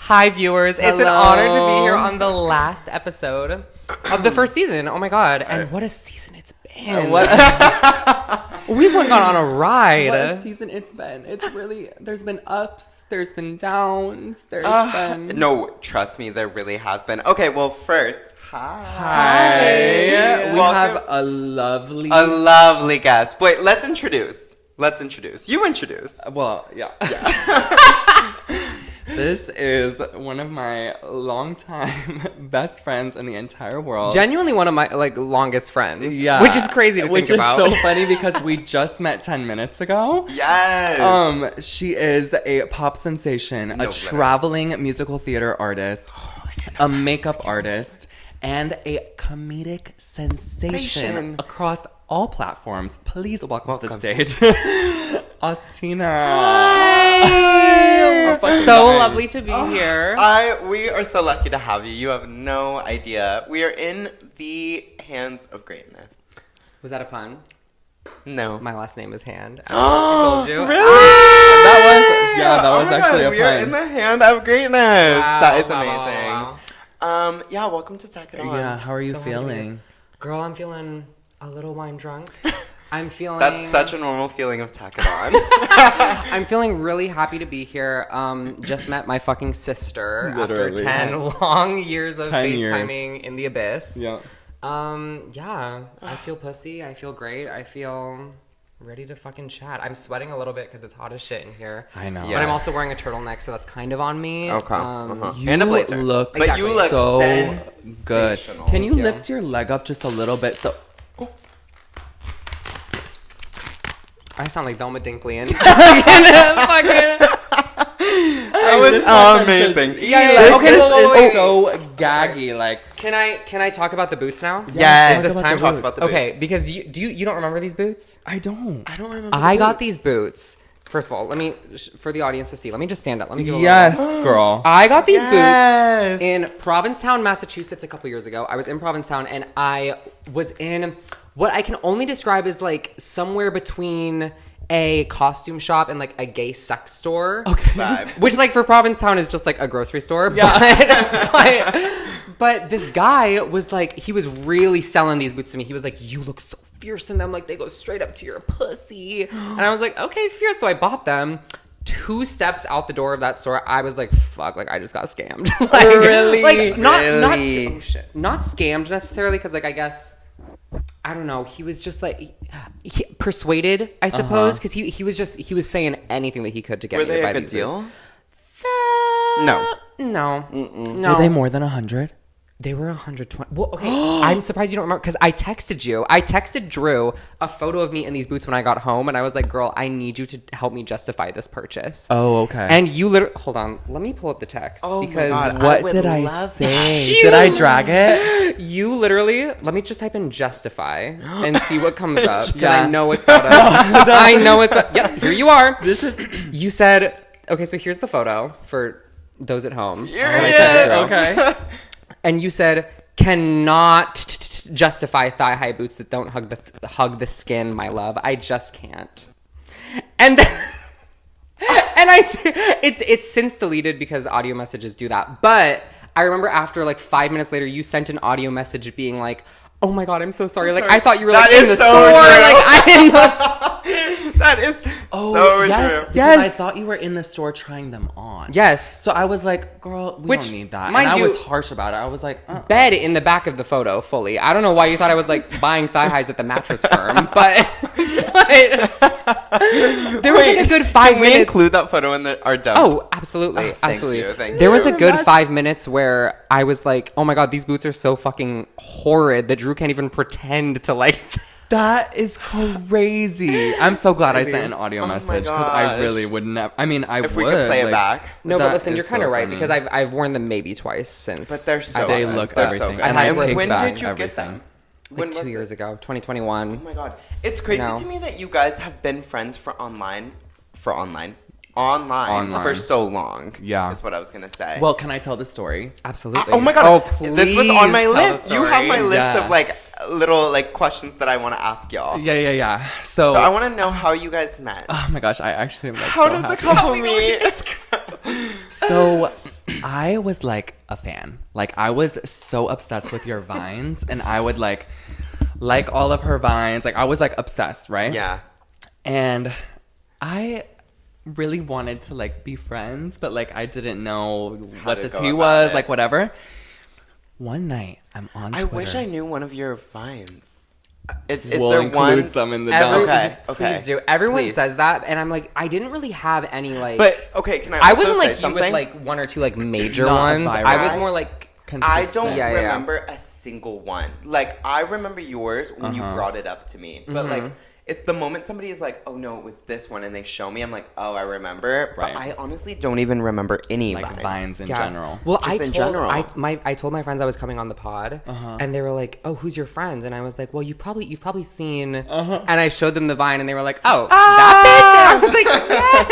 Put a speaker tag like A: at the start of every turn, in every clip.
A: Hi, viewers. Hello. It's an honor to be here on the last episode of the first season. Oh, my God. And what a season it's been. We've gone on a ride.
B: What a season it's been. It's really, there's been ups, there's been downs, there's been...
C: No, trust me, there really has been. Okay, well, first,
B: Hi. We have a lovely
C: guest. Wait, let's introduce. You introduce.
B: Well, yeah. This is one of my longtime best friends in the entire world.
A: Genuinely one of my longest friends.
B: Yeah.
A: Which is crazy to think about.
B: Which is so funny because we just met 10 minutes ago.
C: Yes.
B: She is a pop sensation, traveling musical theater artist, a makeup artist, and a comedic sensation across all platforms. Please welcome to the stage, AUSTINA.
A: Hi! So lovely to be here.
C: We are so lucky to have you. You have no idea. We are in the hands of greatness.
A: Was that a pun?
C: No.
A: My last name is Hand. I told you.
C: Really?
B: That was actually a pun.
C: We are in the hand of greatness.
A: Wow,
C: that is amazing.
A: Wow.
C: Yeah, welcome to Tack It On.
B: Yeah, how are you feeling?
A: Girl, I'm feeling a little wine drunk. I'm feeling...
C: That's such a normal feeling of Tack It On.
A: I'm feeling really happy to be here. Just met my fucking sister after 10 long years of FaceTiming in the abyss.
B: Yeah.
A: Yeah. I feel pussy. I feel great. I feel ready to fucking chat. I'm sweating a little bit because it's hot as shit in here.
B: I know.
A: But I'm also wearing a turtleneck, so that's kind of on me.
C: Okay.
B: And a blazer. You look so good. Can you lift your leg up just a little bit? So...
A: I sound like Velma Dinkley and
C: That was amazing.
B: Yeah. Okay, wait. So gaggy. Like,
A: can I talk about the boots now?
C: Yes.
A: This time.
C: Talk about the boots.
A: Okay, because you don't remember these boots?
B: I don't remember.
A: I got these boots. First of all, for the audience to see, let me just stand up. Let me give a
B: little girl.
A: I got these boots in Provincetown, Massachusetts a couple years ago. I was in Provincetown and I was in what I can only describe as like somewhere between a costume shop and like a gay sex store.
B: Okay.
A: Which like for Provincetown is just like a grocery store.
B: Yeah.
A: But this guy was like, he was really selling these boots to me. He was like, you look so fierce in them. Like they go straight up to your pussy. And I was like, okay, fierce. So I bought them. 2 steps out the door of that store, I was like, fuck, like I just got scammed. Like,
B: really?
A: Like not scammed necessarily because like I guess, I don't know. He was just like persuaded, I suppose, because he was saying anything that he could to get me to buy these.
C: Were they a good deal?
A: No.
B: Were they more than 100?
A: They were 120. Well, okay. I'm surprised you don't remember because I texted you. I texted Drew a photo of me in these boots when I got home, and I was like, "Girl, I need you to help me justify this purchase."
B: Oh, okay.
A: And you literally hold on. Let me pull up the text.
C: Oh
A: because
C: my God,
B: what did I say? Did I drag it?
A: You literally. Let me just type in justify and see what comes up. Because I know it's got I know it's. Yep. Here you are. You said. Okay, so here's the photo for those at home.
C: Okay.
A: And you said, cannot justify thigh-high boots that don't hug the skin, my love. I just can't. And then, it's since deleted because audio messages do that. But I remember after like 5 minutes later, you sent an audio message being like, oh my God, I'm so sorry. Like, I thought you were like in the store.
C: True.
A: Like, I didn't know.
C: That is so true.
B: Because I thought you were in the store trying them on.
A: Yes.
B: So I was like, girl, we don't need that. And I was harsh about it. I was like,
A: bed in the back of the photo fully. I don't know why you thought I was like buying thigh highs at the mattress firm, but there was like a good 5 minutes.
C: Can we include that photo in our dump?
A: Oh, absolutely. Absolutely.
C: Thank you.
A: There was a good 5 minutes where I was like, oh my God, these boots are so fucking horrid that Drew can't even pretend to like.
B: That is crazy. I'm so glad I sent an audio message because I really would never. I mean, I would.
C: If we could play it back.
A: No, but listen, you're kind of right because I've worn them maybe twice since.
C: But they're so
B: they
C: good.
B: look
C: they're
B: everything.
C: So good.
B: And I take
C: when
B: back
C: did you
B: everything.
C: get them?
A: Like 2 years ago, 2021.
C: Oh my God. It's crazy to me that you guys have been friends for online for so long.
B: Yeah.
C: Is what I was going to say.
B: Well, can I tell the story?
A: Absolutely.
C: Oh my God.
A: Oh, please.
C: This was on my list. You have my list
A: Yeah.
C: of like little like questions that I want to ask y'all.
B: Yeah. So
C: I want to know how you guys met.
B: Oh my gosh, I actually am like
C: How
B: so
C: did the
B: happy.
C: couple meet?
B: So I was like a fan. Like I was so obsessed with your vines, and I would like all of her vines. Like I was like obsessed, right?
C: Yeah.
B: And I really wanted to like be friends, but like I didn't know what the tea was, like whatever. One night I'm on Twitter.
C: I wish I knew one of your vines. Is
B: we'll
C: there
B: include
C: one?
B: some in the doc.
C: Okay.
A: Please do. Everyone says that, and I'm like, I didn't really have any like.
C: But okay, can I?
A: I
C: also
A: wasn't like
C: say
A: you
C: something?
A: with like one or two like major
B: Not
A: ones.
B: viral.
A: I was more like
C: I don't
A: Yeah.
C: remember a single one. Like I remember yours when you brought it up to me, but like it's the moment somebody is like, "Oh no, it was this one," and they show me, I'm like, "Oh, I remember."
B: Right.
C: But I honestly don't even remember any
B: Like vines in general.
A: Well,
C: Just in general.
A: I told my friends I was coming on the pod, and they were like, "Oh, who's your friends?" And I was like, "Well, you've probably seen." And I showed them the vine, and they were like, "Oh, that bitch!" And I was like,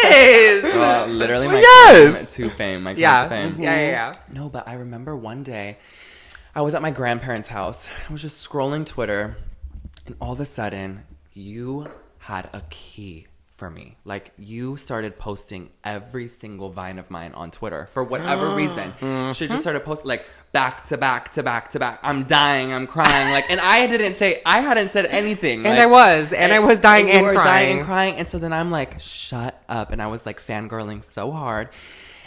A: "Yes."
B: Literally my claim to fame. My claim to fame.
A: Yeah.
B: No, but I remember one day I was at my grandparents' house. I was just scrolling Twitter, and all of a sudden, you had a key for me. Like, you started posting every single vine of mine on Twitter for whatever reason. She just started posting, like, back to back to back to back. I'm dying, I'm crying. Like, and I hadn't said anything.
A: And
B: like,
A: I was dying and
B: you were
A: crying.
B: dying and crying. And so then I'm like, shut up. And I was like fangirling so hard.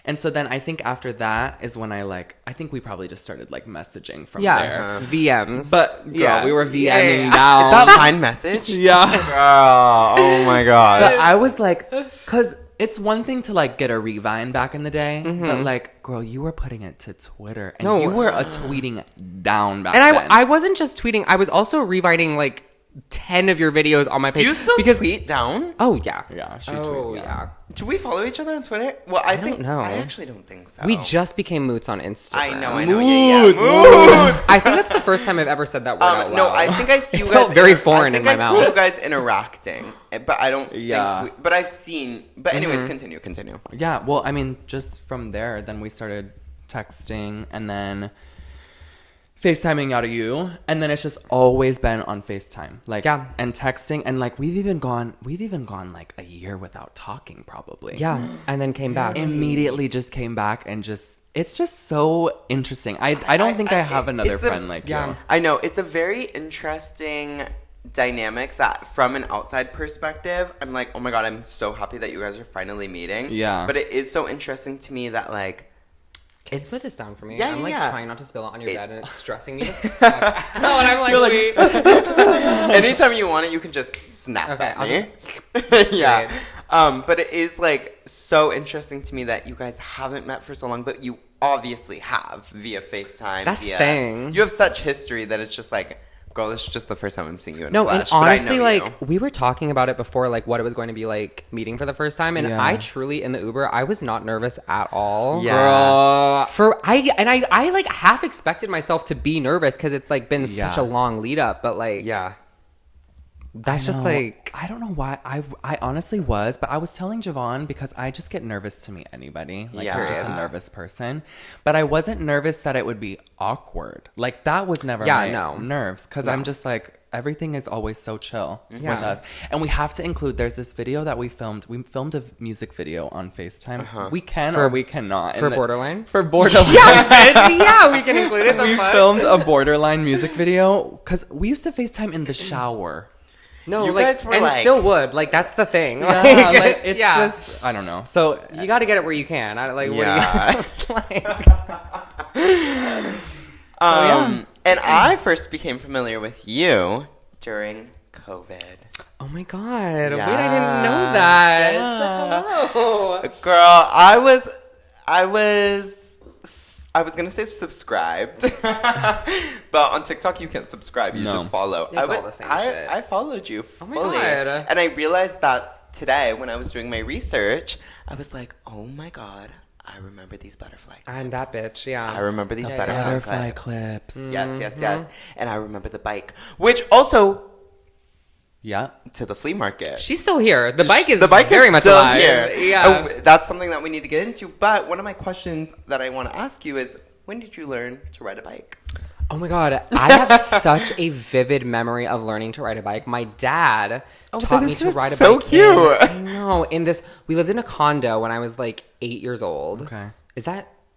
B: And so then I think after that is when I think we probably just started like messaging from there.
A: VMs.
B: But girl, we were VMing
C: Is
B: down.
C: that Vine message?
B: Yeah.
C: Girl, oh my god.
B: But I was like, because it's one thing to like get a revine back in the day, but like, girl, you were putting it to Twitter, and you were tweeting down back then.
A: And I wasn't just tweeting. I was also rewriting like 10 of your videos on my page.
C: Do you still tweet down?
A: Oh yeah.
B: Yeah, she
A: Oh
B: tweeted.
A: yeah.
C: Do we follow each other on Twitter? Well, I think
A: don't know.
C: I actually don't think so.
A: We just became moots on Instagram.
C: I know. Yeah. Moods.
A: I think that's the first time I've ever said that word out loud.
C: No, I think I see you
A: It
C: guys.
A: felt very foreign in my mouth.
C: I see you guys interacting, but I don't.
B: Yeah.
C: Think but I've seen. But anyways, continue.
B: Yeah, well, I mean, just from there, then we started texting, and then FaceTiming out of you, and then it's just always been on FaceTime, like, and texting, and like we've even gone like a year without talking, probably.
A: Yeah, and then came back.
B: Immediately just came back, and just it's just so interesting. I don't think I have another friend like you.
C: I know it's a very interesting dynamic that from an outside perspective, I'm like, oh my god, I'm so happy that you guys are finally meeting.
B: Yeah,
C: but it is so interesting to me that like.
A: Can you put this down for me?
C: Yeah,
A: I'm like
C: yeah.
A: trying not to spill it on your bed, and it's stressing me. And I'm like, wait.
C: Anytime you want it, you can just snap at me. Yeah. But it is like so interesting to me that you guys haven't met for so long, but you obviously have via FaceTime.
A: That's the thing.
C: You have such history that it's just like, girl, this is just the first time I'm seeing you in flesh.
A: And honestly,
C: but I know
A: like, we were talking about it before, like, what it was going to be like meeting for the first time. And I truly, in the Uber, I was not nervous at all.
B: Yeah.
A: I like half expected myself to be nervous because it's like been such a long lead up. But like, that's just like,
B: I don't know why. I honestly was, but I was telling Javaughn because I just get nervous to meet anybody. Like, I'm just a nervous person. But I wasn't nervous that it would be awkward. Like, that was never my nerves. Because I'm just like, everything is always so chill with us. And we have to include, there's this video that we filmed. We filmed a music video on FaceTime. We can or we cannot.
A: For Borderline?
B: For Borderline.
A: yeah, we can include it.
B: We filmed a Borderline music video because we used to FaceTime in the shower.
A: No,
C: you
A: like,
C: guys were
A: and
C: like,
A: still would. Like, that's the thing.
B: Yeah, like, it's just, I don't know. So
A: you got to get it where you can. What do you like?
C: And I first became familiar with you during COVID.
A: Oh my god! Wait, I didn't know that.
C: Yeah.
A: Hello,
C: girl. I was gonna say subscribed, but on TikTok you can't subscribe. You just follow.
A: It's all the same shit.
C: I followed you fully,
A: God.
C: and I realized that today when I was doing my research, I was like, oh my god, I remember these butterfly clips.
A: I'm that bitch. Yeah,
C: I remember these butterfly
B: clips.
C: Yes, and I remember the bike, which also.
B: Yeah.
C: To the flea market.
A: She's still here. The bike is
C: very
A: much
C: still
A: alive.
C: here.
A: Yeah.
C: And that's something that we need to get into. But one of my questions that I want to ask you is, when did you learn to ride a bike?
A: Oh my god, I have such a vivid memory of learning to ride a bike. My dad taught me to ride a bike.
C: So cute.
A: I know. We lived in a condo when I was like 8 years old.
B: Okay.
A: Is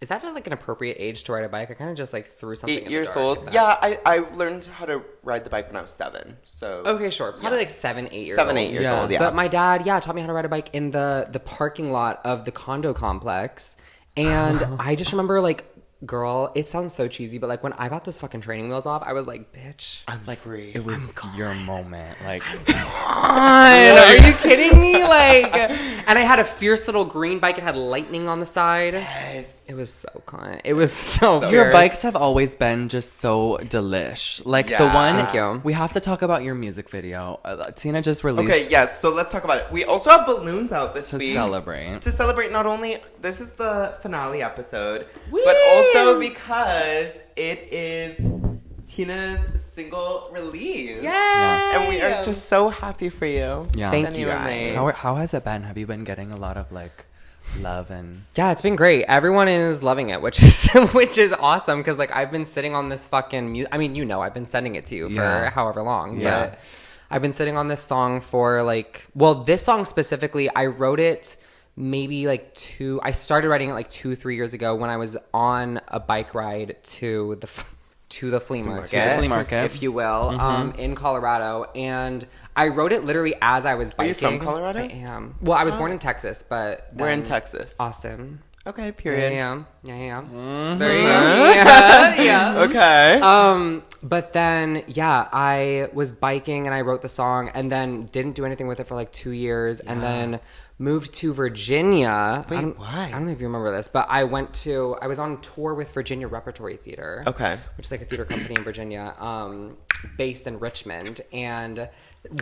A: is that like an appropriate age to ride a bike? I kind of just like threw something
C: 8
A: in
C: years
A: the dark
C: old.
A: like
C: Yeah, I learned how to ride the bike when I was 7. So
A: okay, sure. Probably like 7, 8 years
C: 7,
A: old.
C: 8 years old, yeah.
A: But my dad, taught me how to ride a bike in the parking lot of the condo complex. And I just remember like, girl, it sounds so cheesy, but like when I got those fucking training wheels off, I was like, bitch.
C: I'm like free.
B: It was your moment. Like,
A: Are you kidding me? Like, and I had a fierce little green bike. It had lightning on the side.
C: Yes.
A: It was so kind. It was so
B: your
A: fierce.
B: bikes have always been just so delish. Like the one,
A: Thank you.
B: We have to talk about your music video. Tina just released.
C: Okay, yes. So let's talk about it. We also have balloons out this
B: to
C: week
B: celebrate.
C: To celebrate not only this is the finale episode,
A: Woo!
C: but also because it is Tina's single release.
A: Yay!
C: And we are just so happy for you.
B: Yeah.
A: Thank you,
C: Genuinely.
A: guys.
B: How has it been? Have you been getting a lot of like love and?
A: Yeah, it's been great. Everyone is loving it, which is awesome because like I've been sitting on this fucking music. I mean, I've been sending it to you for however long.
B: Yeah.
A: But I've been sitting on this song for like, this song specifically, I wrote it maybe like I started writing it like 2-3 years ago when I was on a bike ride to the flea market, if you will, in Colorado. And I wrote it literally as I was biking.
C: Are you from Colorado?
A: I am. Well, I was born in Texas, but
C: We're in
A: then
C: Texas.
A: Austin.
C: Okay, period.
A: Yeah. There you go. Yeah.
C: Okay.
A: But then, I was biking and I wrote the song and then didn't do anything with it for like 2 years and then moved to Virginia.
C: Wait, why?
A: I don't know if you remember this, but I was on tour with Virginia Repertory Theater.
C: Okay.
A: Which is like a theater company in Virginia, based in Richmond. And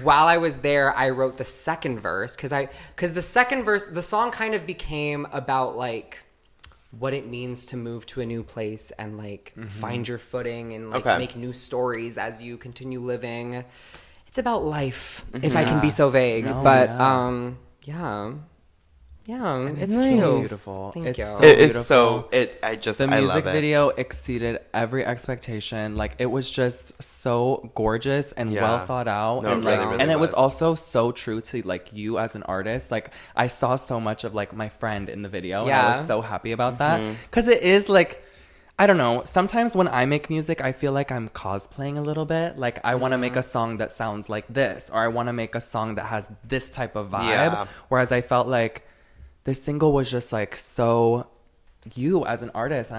A: while I was there, I wrote the second verse because the second verse, the song kind of became about like what it means to move to a new place and like find your footing and like make new stories as you continue living. It's about life, if I can be so vague.
B: No,
A: but
B: It's
A: nice.
B: so beautiful.
A: Thank
B: It's
A: you.
B: so
C: It
B: beautiful.
C: is so.
B: The
C: I
B: music
C: love it.
B: video exceeded every expectation. Like it was just so gorgeous and
C: Yeah.
B: well thought out,
C: No,
B: and
C: it really,
B: like,
C: really
B: and it was
C: was.
B: also so true to like you as an artist. Like I saw so much of like my friend in the video, and I was so happy about that because it is like. I don't know. Sometimes when I make music, I feel like I'm cosplaying a little bit. Like I want to make a song that sounds like this, or I want to make a song that has this type of vibe.
C: Yeah.
B: Whereas I felt like this single was just like so you as an artist, and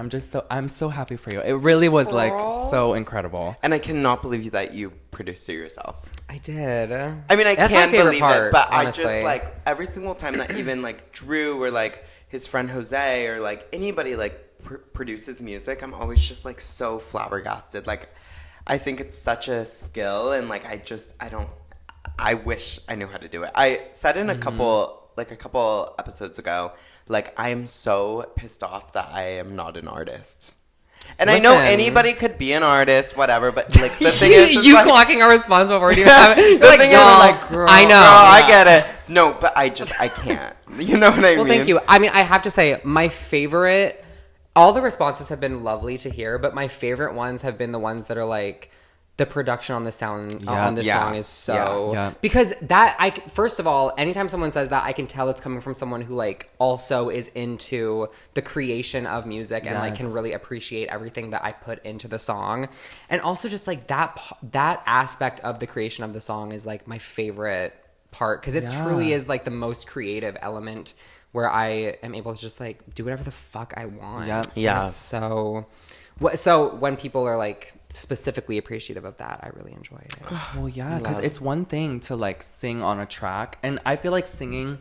B: I'm so happy for you. It really was like so incredible.
C: And I cannot believe that you produced it yourself.
A: I did.
C: I mean, I
A: That's my
C: can't
A: favorite
C: believe
A: part,
C: it, but
A: honestly.
C: I just like every single time that even like Drew or like his friend Jose or like anybody like produces music, I'm always just like so flabbergasted. Like I think it's such a skill, and like I wish I knew how to do it. I said in a couple episodes ago, like I am so pissed off that I am not an artist. And I know
A: Listen.
C: anybody could be an artist, whatever, but like the thing is,
A: you
C: like,
A: clocking our responsible word. You're like,
C: thing is,
A: girl,
C: like,
A: I know.
C: Girl, I get it. No, but I can't. You know what I mean?
A: Well, thank you. I mean, I have to say, my favorite. All the responses have been lovely to hear, but my favorite ones have been the ones that are like the production on the sound on this song is so because first of all, anytime someone says that, I can tell it's coming from someone who like also is into the creation of music and like can really appreciate everything that I put into the song, and also just like that aspect of the creation of the song is like my favorite part because it truly is like the most creative element where I am able to just like do whatever the fuck I want.
C: Yeah.
A: So when people are like specifically appreciative of that, I really enjoy it.
B: Well, yeah, because it's one thing to like sing on a track, and I feel like singing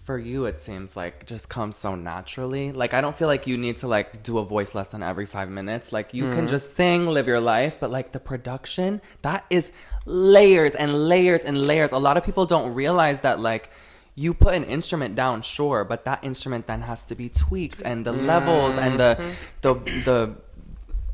B: for you, it seems like just comes so naturally. Like I don't feel like you need to like do a voice lesson every 5 minutes. Like you can just sing, live your life, but like the production, that is layers and layers and layers. A lot of people don't realize that like you put an instrument down, sure, but that instrument then has to be tweaked, and the levels and the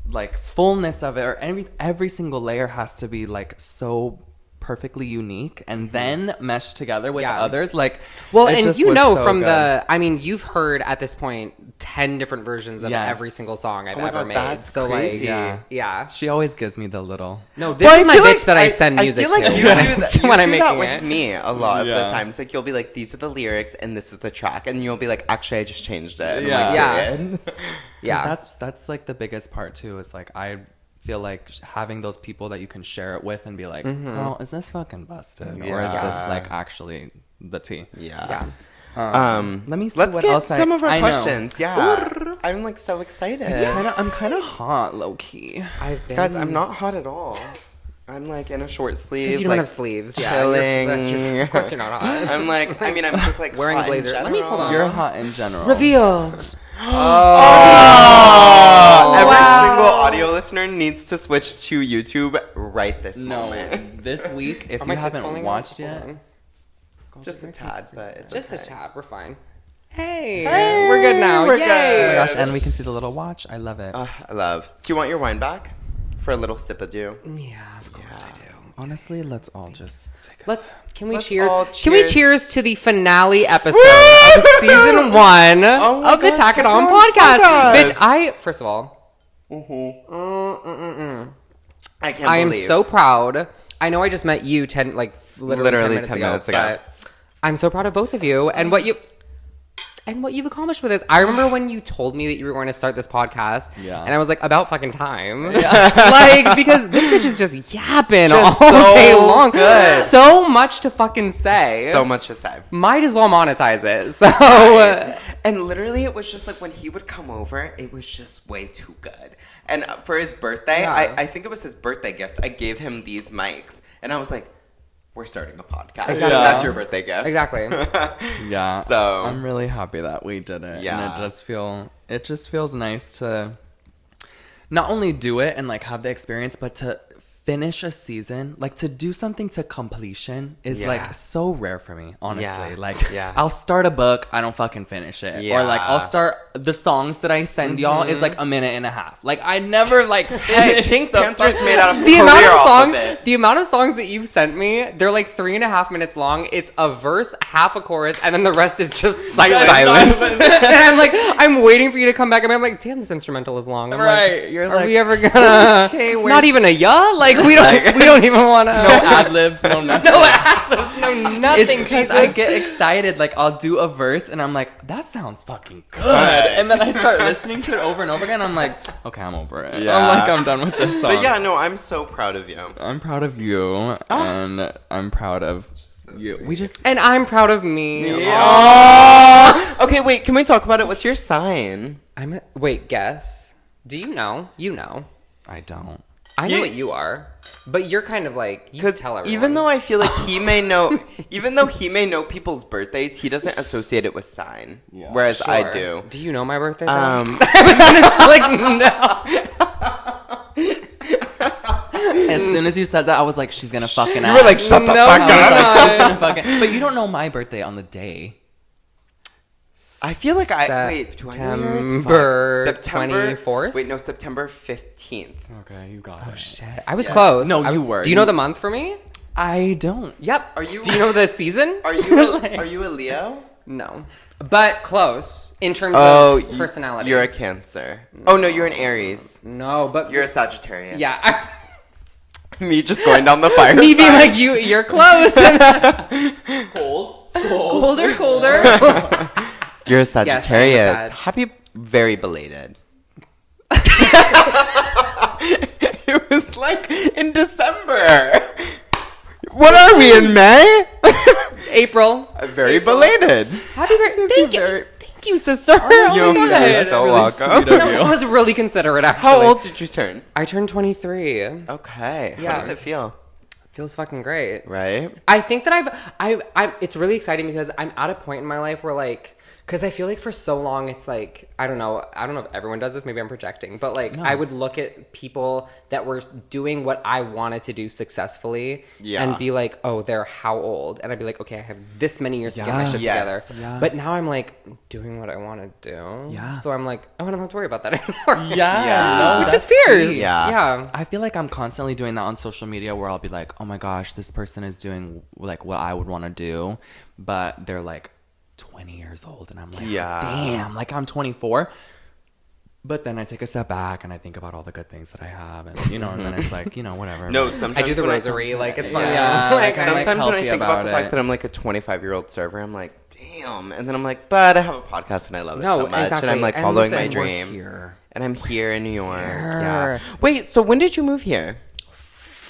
B: like fullness of it, or every single layer has to be like so perfectly unique and then meshed together with others. Like,
A: well,
B: it
A: and
B: just
A: you
B: was
A: know
B: so
A: from
B: good.
A: you've heard at this point 10 different versions of every single song I've ever made.
C: That's
A: so
C: crazy.
A: like, yeah.
B: She always gives me the little.
A: No, this is my bitch that I send music
C: I feel like
A: to
C: you
A: when,
C: do that,
A: when I'm
C: you do
A: making
C: that with
A: it.
C: me a lot of the
B: Yeah.
C: times. Like, you'll be like, these are the lyrics and this is the track. And you'll be like, actually, I just changed it. And I'm like,
A: Yeah.
C: period.
A: Yeah.
B: That's like the biggest part too. Is like I feel like having those people that you can share it with and be like, girl, is this fucking busted or is this like actually the tea?
C: Yeah.
B: Let me see
C: Let's
B: what
C: get
B: else
C: some of our
B: I know.
C: questions. Yeah. I'm like so excited.
B: I'm kind of hot, low key.
C: Guys, I'm not hot at all. I'm like in a short sleeve.
A: Because you don't
C: like,
A: have sleeves.
C: Chilling.
A: Of course you're not hot.
C: I'm like, I mean, I'm just like
A: Wearing
C: hot
A: a blazer.
C: in
A: Let me hold on.
B: You're hot in general.
A: Reveal.
C: Every single audio listener needs to switch to YouTube right this moment.
B: This week, if
A: Are
B: you
A: my tits
B: haven't
A: falling
B: watched
A: out?
B: yet,
A: Hold on.
C: Just a tad, but it's
A: Just
C: okay.
A: a tad. We're fine. Hey,
C: Hey,
A: we're good now.
C: we're
A: Yay.
C: good.
B: oh my gosh, and we can see the little watch. I love it.
C: I love. Do you want your wine back for a little sip of dew?
A: Yeah, of course I do.
B: Honestly, let's all just take a
A: Can we
C: Let's
A: cheers?
C: all
A: Can we
C: cheers.
A: cheers to the finale episode of season 1
C: my
A: of the
C: God,
A: Tack It On
C: Tack It On
A: podcast?
C: podcast.
A: Bitch, first of all,
C: I can't
A: I am
C: believe.
A: so proud. I know I just met you literally 10 minutes ago. But I'm so proud of both of you and what you've accomplished with this. I remember when you told me that you were going to start this podcast, and I was like, about fucking time. Like, because this bitch is just yapping
C: Just
A: all
C: so
A: day long.
C: good.
A: So much to fucking say.
C: So much to say.
A: Might as well monetize it. So,
C: And literally, it was just like when he would come over, it was just way too good. And for his birthday,
A: Yeah.
C: I think it was his birthday gift. I gave him these mics, and I was like, "We're starting a podcast.
A: Exactly.
C: And that's your birthday gift."
A: exactly.
B: Yeah.
C: So-
B: I'm really happy that we did it.
C: Yeah.
B: And it just feels nice to not only do it and like have the experience, but to finish a season, like to do something to completion is
C: Yeah.
B: like so rare for me, honestly.
C: Yeah.
B: Like
C: Yeah.
B: I'll start a book, I don't fucking finish it.
C: Yeah.
B: Or like I'll start the songs that I send y'all is like a minute and a half. Like I never like
C: Hey,
B: finish
C: Pink
B: the
C: Panther's
B: fuck-
C: made out of
A: The
C: career
A: amount of
C: off
A: songs,
C: of it.
A: the amount of songs that you've sent me, they're like 3.5 minutes long. It's a verse, half a chorus, and then the rest is just silence. and I'm like, I'm waiting for you to come back, and I'm like, damn, this instrumental is long. I'm
B: Right.
A: Like,
B: You're
A: are
B: like,
A: we ever gonna?
B: okay, where's-
A: not even a Like we don't even want to.
B: No ad libs, no nothing.
A: No ad-libs, no nothing.
B: It's because I get excited. Like I'll do a verse and I'm like, that sounds fucking good. And then I start listening to it over and over again. I'm like, okay, I'm over it.
C: Yeah.
B: I'm like, I'm done with this song.
C: But yeah, no, I'm so proud of you.
B: I'm proud of you, and I'm proud of you. We just
A: And I'm proud of me.
C: Okay, wait, can we talk about it? What's your sign?
A: Wait, guess. Do you know? You know.
B: I don't.
A: I know what you are, but you're kind of like you
C: Because
A: tell everyone.
C: even though I feel like he may know, even though he may know people's birthdays, he doesn't associate it with sign.
B: Yeah.
C: Whereas I
A: Sure.
C: do.
A: Do you know my birthday? though? I was gonna, like no.
B: As soon as you said that, I was like, she's gonna fucking.
C: You were like, shut the
A: No,
C: fuck
B: I was
C: up.
B: like, she's gonna fucking. But you don't know my birthday on the day.
C: I feel like wait, do I know yours?
A: September
C: Fuck. September
A: 24th?
C: Wait, no, September 15th.
B: Okay, you got it.
A: Shit, I was close.
B: No, you were.
A: Do you know the month for me?
B: I don't.
A: Yep.
C: Are you-
A: Do you know the season?
C: Are you a Leo?
A: No, but close in terms
C: Oh,
A: of personality.
C: You're a Cancer. Oh no, you're an Aries.
A: no, but
C: You're a Sagittarius.
A: yeah.
C: Me just going down the fire.
A: Me being like you're close.
B: Cold.
A: colder.
C: You're a
A: Yes, I'm a
C: Sagittarius.
A: Sag.
C: Happy, very belated. It was like in December. What are we in May?
A: April.
C: Very belated.
A: Happy birthday. Thank you.
C: very-
A: Thank you, sister.
C: You're
A: my God.
C: so
B: really
C: welcome.
B: sweet of
A: No,
B: you.
A: I was really considerate, actually.
C: How old did you turn?
A: I turned 23.
C: Okay.
A: Yeah.
C: How does it feel?
A: Feels fucking great.
C: Right?
A: I think that I've it's really exciting because I'm at a point in my life where like Because I feel like for so long, it's like, I don't know if everyone does this, maybe I'm projecting, but like, I would look at people that were doing what I wanted to do successfully and be like, oh, they're how old? And I'd be like, okay, I have this many years to get my shit together.
B: Yeah.
A: But now I'm like, doing what I want to do.
B: Yeah.
A: So I'm like, oh, I don't have to worry about that anymore.
B: No,
A: Which is fierce.
C: Yeah.
B: I feel like I'm constantly doing that on social media where I'll be like, oh my gosh, this person is doing like what I would want to do, but they're like 20 years old, and I'm like, damn, like I'm 24. But then I take a step back and I think about all the good things that I have, and and then it's like, whatever.
C: No, sometimes
A: I do the
C: when
A: rosary, like it's fine.
B: like, I'm,
C: sometimes when I
B: healthy
C: think about the
B: about
C: fact that I'm like a 25-year-old server, I'm like, damn. And then I'm like, but I have a podcast and I love it so much.
A: Exactly.
C: And I'm like
A: And
C: following
A: listen,
C: my
A: we're
C: dream.
B: here.
C: And I'm here in New York.
A: Here.
C: Yeah. Wait, so when did you move here?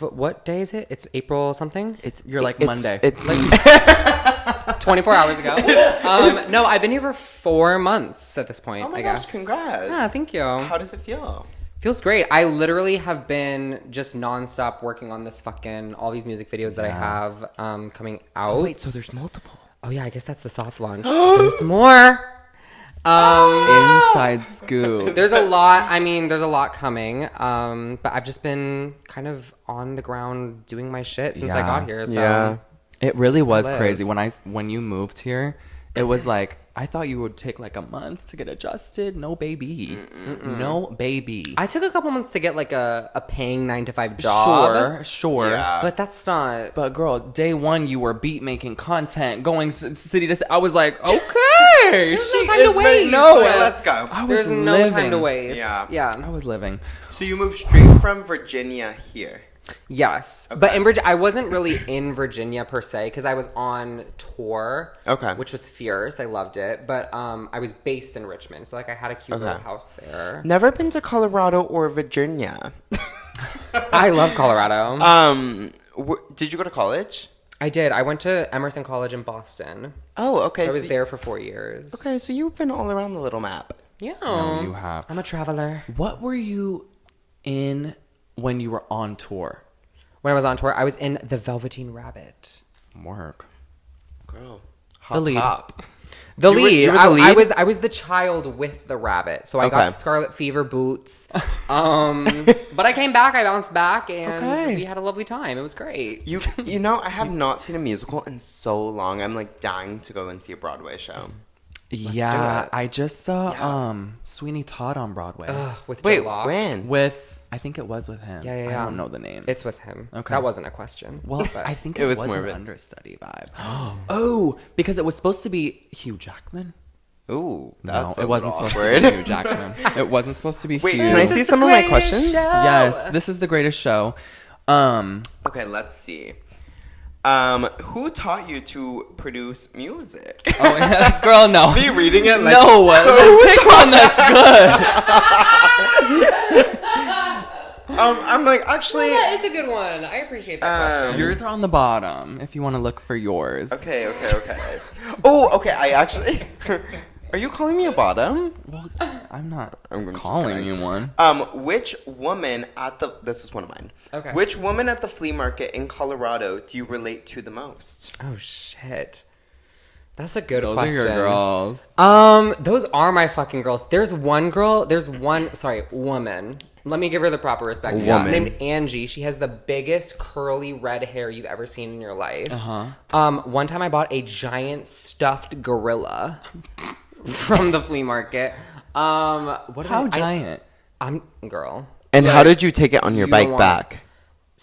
A: What day is it? It's April something?
B: You're like Monday.
C: It's like
A: 24 hours ago. No, I've been here for 4 months at this point,
C: oh my
A: I
C: gosh,
A: guess.
C: congrats.
A: Yeah, thank you.
C: How does it feel?
A: Feels great. I literally have been just nonstop working on this all these music videos that I have coming out.
C: Oh, wait, so there's multiple.
A: Oh yeah, I guess that's the soft launch. There's more.
B: Inside scoop.
A: There's a lot. I mean, there's a lot coming. But I've just been kind of on the ground doing my shit since I got here. So
B: It really was
A: live.
B: crazy when you moved here. It was like, I thought you would take like a month to get adjusted. No baby. No baby.
A: I took a couple months to get like a paying 9-to-5 job.
B: Sure.
C: Yeah.
A: But that's not.
B: But girl, day one you were beat making content, going city to city. I was like, okay,
A: There's no time to waste.
B: No,
C: Wait, let's go.
B: I was
A: There's no
B: living.
A: time to waste.
C: Yeah.
B: I was living.
C: So you moved straight from Virginia here.
A: Yes.
C: Okay.
A: But in Virginia, I wasn't really in Virginia per se because I was on tour.
C: Okay.
A: Which was fierce. I loved it. But I was based in Richmond. So like I had a cute little house there.
C: Never been to Colorado or Virginia.
A: I love Colorado.
C: Did you go to college?
A: I did. I went to Emerson College in Boston.
C: Oh, okay.
A: I was there for 4 years.
C: Okay, so you've been all around the little map.
A: Yeah.
B: No, you have.
A: I'm a traveler.
B: What were you in when you were on tour?
A: When I was on tour, I was in The Velveteen Rabbit.
B: Work.
C: Girl.
B: The lead.
C: Hop.
A: The
C: You were-
A: lead.
C: you were the lead?
A: I was the child with the rabbit. So I
C: Okay.
A: got the scarlet fever boots. But I came back, I bounced back, and
C: Okay.
A: we had a lovely time. It was great.
C: You know, I have not seen a musical in so long. I'm like dying to go and see a Broadway show.
B: Yeah,
A: it.
B: I just saw Sweeney Todd on Broadway.
A: With
C: Wait,
A: Joe Locke.
C: when?
B: With I think it was with him.
A: Yeah.
B: I don't know the name.
A: It's with him.
B: Okay.
A: That wasn't a question.
B: Well,
A: But
B: I think
C: It
B: it
C: was
B: was
C: more
B: an
C: of an-
B: understudy vibe. Oh, because it was supposed to be Hugh Jackman.
C: Ooh,
B: No,
C: that's
B: it wasn't supposed to be Hugh Jackman. It wasn't supposed to be
C: Wait,
B: Hugh.
C: can I see some of my questions?
B: Yes, this is the greatest show.
C: Okay, let's see. Who taught you to produce music?
B: Oh, yeah, girl, no.
C: Me reading it like
B: No, pick one that's good.
C: I'm like actually.
A: Yeah, it's a good one. I appreciate that question.
B: Yours are on the bottom if you want to look for yours.
C: Okay. Oh, okay. I actually. Are you calling me a bottom?
B: Well, I'm not
C: I'm just
B: calling
C: kidding.
B: you one.
C: Which woman at the this is one of mine.
A: Okay.
C: Which woman at the flea market in Colorado do you relate to the most?
A: Oh, shit. That's a good
B: Those
A: question.
B: are your girls.
A: Those are my fucking girls. There's one woman. Let me give her the proper respect.
C: Woman.
A: Named Angie. She has the biggest curly red hair you've ever seen in your life. One time I bought a giant stuffed gorilla from the flea market.
B: How giant?
A: I'm girl.
C: And how did you take it on your
A: You don't
C: bike
A: want
C: back?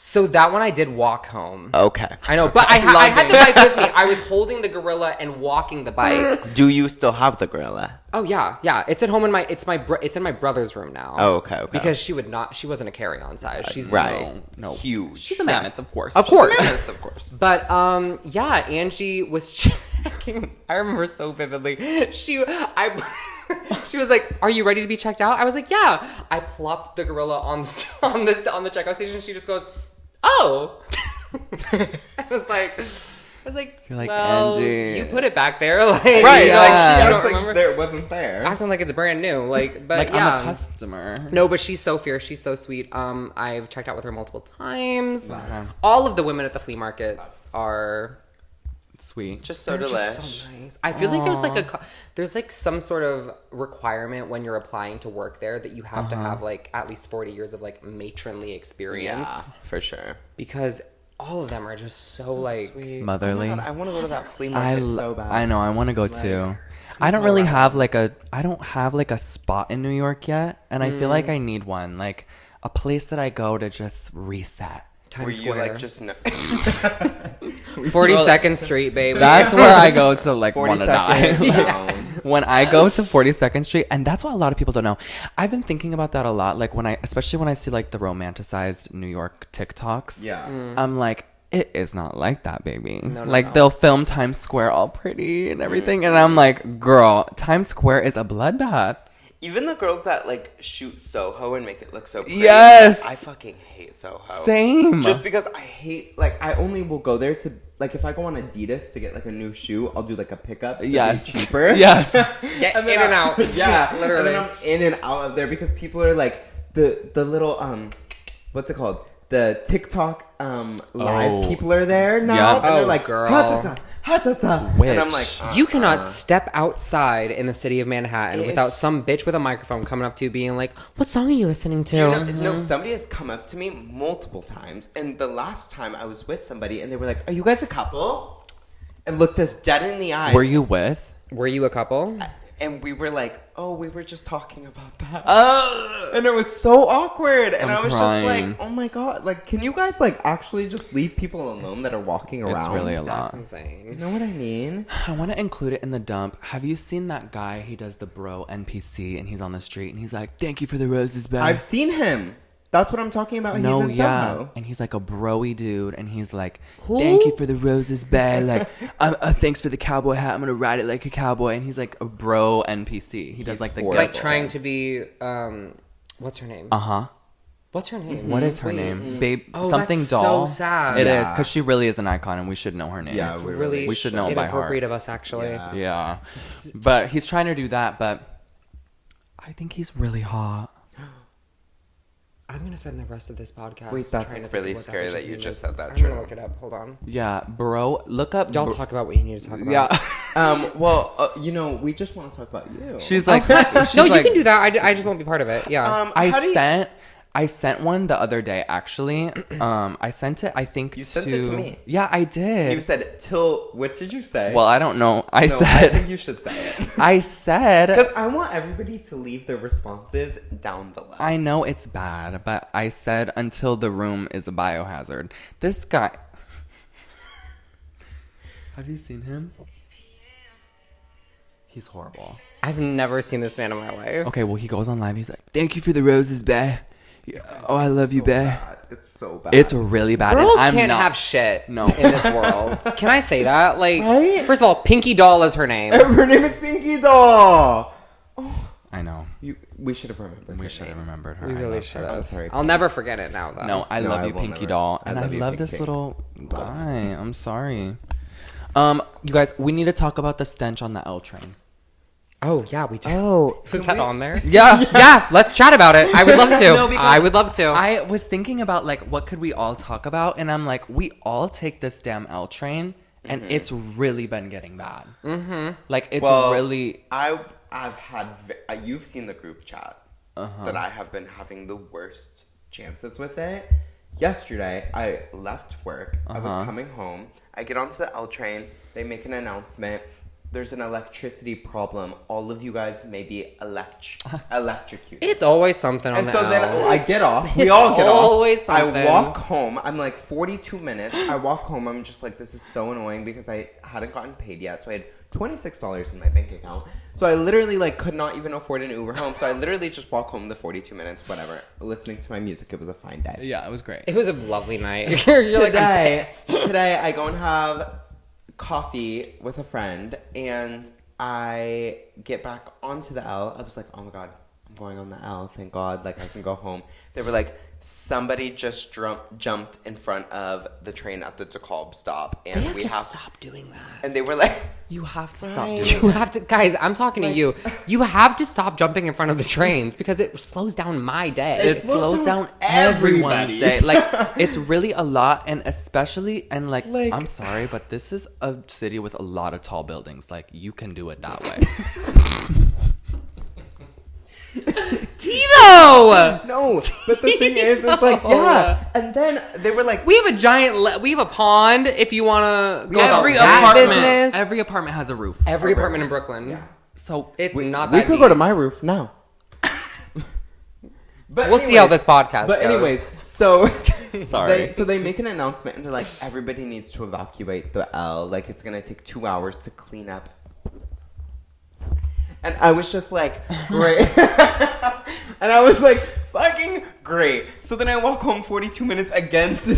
A: So that one I did walk home.
C: Okay.
A: I know, but I had the bike with me. I was holding the gorilla and walking the bike.
C: Do you still have the gorilla?
A: Oh yeah. It's at home in it's in my brother's room now.
C: Oh, okay.
A: Because she wasn't a carry-on size. She's
C: Right.
B: No.
C: Huge.
B: She's a mammoth, of course.
A: Of course.
C: Yes, of course.
A: But yeah, Angie was checking. I remember so vividly. She was like, "Are you ready to be checked out?" I was like, "Yeah." I plopped the gorilla on the checkout station. She just goes, "Oh." I was like,
B: You're like,
A: well,
B: Angie.
A: you put it back there, like
C: Right.
B: Yeah.
C: Like she
A: You
C: acts
A: don't
C: like
A: remember?
C: there wasn't there.
A: acting like it's brand new, like. But
B: Like,
A: yeah.
B: I'm a customer.
A: No, but she's so fierce. She's so sweet. I've checked out with her multiple times. All of the women at the flea markets are
B: Sweet.
C: Just so
A: They're
C: delish.
A: just so nice. I feel like there's like some sort of requirement when you're applying to work there that you have to have like at least 40 years of like matronly experience.
C: Yeah, for sure.
A: Because all of them are just so like
C: Sweet.
B: Motherly.
C: Oh my God, I want to go to that flea market so bad.
B: I know. I want to go too. I don't really have like a spot in New York yet, and I feel like I need one, like a place that I go to just reset.
A: Times
C: Were you
A: Square.
C: like just
A: 42nd Street, baby.
B: That's where I go to like want to
C: 42nd
B: die.
C: down.
B: When I go to 42nd Street, and that's what a lot of people don't know. I've been thinking about that a lot. Like especially when I see like the romanticized New York TikToks.
C: Yeah.
B: I'm like, it is not like that, baby.
A: No,
B: like they'll film Times Square all pretty and everything, and I'm like, girl, Times Square is a bloodbath.
C: Even the girls that like shoot Soho and make it look so pretty.
B: Yes.
C: I fucking hate Soho.
B: Same.
C: Just because I hate, like, I only will go there to, like, if I go on Adidas to get like a new shoe, I'll do like a pickup to be cheaper.
B: Yes.
A: Get in and out.
C: Yeah,
A: Literally.
C: And then I'm in and out of there because people are like the little what's it called? The TikTok live people are there now,
B: Yeah.
C: and they're
A: Oh,
C: like,
A: girl.
C: ha-ta-ta,
B: Which?
C: and I'm like,
A: You cannot step outside in the city of Manhattan without some bitch with a microphone coming up to you being like, what song are you listening to?
C: No, somebody has come up to me multiple times, and the last time I was with somebody, and they were like, "Are you guys a couple?" And looked us dead in the eyes.
B: Were you with?
A: Were you a couple?
C: And we were like, "Oh, we were just talking about that." And it was so awkward, and I was
B: crying.
C: just like, "Oh my God! Like, can you guys like actually just leave people alone that are walking around?"
B: It's really a
A: That's
B: lot.
C: You
A: insane.
C: know what I mean?
B: I want to include it in the dump. Have you seen that guy? He does the bro NPC, and he's on the street, and he's like, "Thank you for the roses, babe."
C: I've seen him. That's what I'm talking about.
B: No,
C: He's in
B: yeah,
C: Soho.
B: and he's like a broy dude, and he's like, "Thank you for the roses, babe." Like, thanks for the cowboy hat. I'm gonna ride it like a cowboy. And he's like a bro NPC. He does
C: He's
B: like the
C: horrible.
A: Like trying to be, what's her name? What's her name?
B: What is her
A: Wait.
B: name? Babe,
A: Oh,
B: something
A: that's
B: doll.
A: so sad.
B: It is
C: Yeah.
B: because she really is an icon, and we should know her name.
C: Yeah,
A: It's
C: we
A: really
B: we should know it by heart.
A: inappropriate of us, actually.
C: Yeah.
B: Yeah, but he's trying to do that. But I think he's really hot.
A: I'm gonna spend the rest of this podcast.
C: Wait, that's,
A: trying
C: like,
A: to think
C: really
A: of what
C: scary
A: was
C: that you
A: named
C: just
A: as.
C: said that,
A: I'm
C: Drew.
A: gonna look it up. Hold on.
B: Yeah, bro. Look up.
A: Y'all talk about what you need to talk about.
B: Yeah.
C: Well, you know, we just want to talk about you.
B: She's like,
A: No, you can do that. I just won't be part of it. Yeah.
C: How do you-
B: I sent one the other day, actually. I sent it, I think,
C: You sent it to me.
B: Yeah, I did.
C: You said till. What did you say?
B: Well, I don't know.
C: no, I think you should say it.
B: I said,
C: Because I want everybody to leave their responses down below.
B: I know it's bad, but I said until the room is a biohazard. This guy. Have you seen him? He's horrible.
A: I've never seen this man in my life.
B: Okay, well, he goes on live. He's like, "Thank you for the roses, bae. Oh, I love you, bae."
C: It's so bad.
B: It's really bad. and
A: Girls
B: I'm
A: can't
B: not-
A: have shit
B: No.
A: in this world. Can I say that? Like,
C: Right?
A: first of all, Pinky Doll is her name.
C: Her name is Pinky Doll.
B: I know.
C: We should have remembered.
B: We
C: her
B: should have
C: name.
B: remembered her.
A: We
B: I
A: really
B: love
A: should
B: her.
A: have.
C: I'm sorry,
A: I'll never forget it now, though.
B: No, I
C: No,
B: love
C: I
B: you,
C: will
B: Pinky
C: never.
B: Doll.
C: I
B: And I
C: love you,
B: love this
C: Pinky.
B: little
C: Love.
B: guy. I'm sorry. You guys, we need to talk about the stench on the L train.
A: Oh, yeah, we do.
C: Oh,
A: Was that on there?
B: Yeah.
A: Yeah, let's chat about it. I would love to.
B: No, because
A: I would love to.
B: I was thinking about, like, what could we all talk about? And I'm like, we all take this damn L train, and it's really been getting bad. Mm-hmm. Like, it's really...
C: I've had. You've seen the group chat that I have been having the worst chances with it. Yesterday, I left work. I was coming home. I get onto the L train. They make an announcement. There's an electricity problem. All of you guys may be electrocuted.
A: It's always something on
C: And
A: the
C: so then
A: L.
C: I get off. We
A: It's
C: all get
A: always
C: off.
A: something.
C: I walk home. I'm like 42 minutes. I walk home. I'm just like, this is so annoying because I hadn't gotten paid yet. So I had $26 in my bank account. So I literally like could not even afford an Uber home. So I literally just walk home the 42 minutes, whatever, listening to my music. It was a fine day.
B: Yeah, it was great.
A: It was a lovely night. You're like, I'm pissed.
C: Today I go and have coffee with a friend, and I get back onto the L. I was like, oh my God, I'm going on the L. Thank God, like I can go home. They were like, somebody just jumped in front of the train at the DeKalb stop, and
A: we have to stop doing that.
C: And they were like,
B: You have to
C: Right.
B: stop doing
A: You have to, guys, I'm talking to you. You have to stop jumping in front of the trains because it slows down my day.
B: it slows down everyone's day.
C: everybody's.
B: Like, it's really a lot, and especially, and like,
C: Like-
B: I'm sorry, but this is a city with a lot of tall buildings. Like, you can do it that way.
A: Tito!
C: no. But the thing is, it's like, yeah. And then they were like,
A: We have a giant, we have a pond if you want to go
B: every
A: about that
B: apartment,
A: business.
B: every apartment has a roof.
A: Every apartment in Brooklyn. Yeah.
B: So
A: It's not
C: we
A: that
C: could
A: deep.
C: go to my roof now. But
A: We'll see how this podcast
C: But
A: goes.
C: anyways, so
B: Sorry.
C: so they make an announcement and they're like, everybody needs to evacuate the L. Like, it's gonna take 2 hours to clean up. And I was just like, great. And I was like, fucking great. So then I walk home 42 minutes again to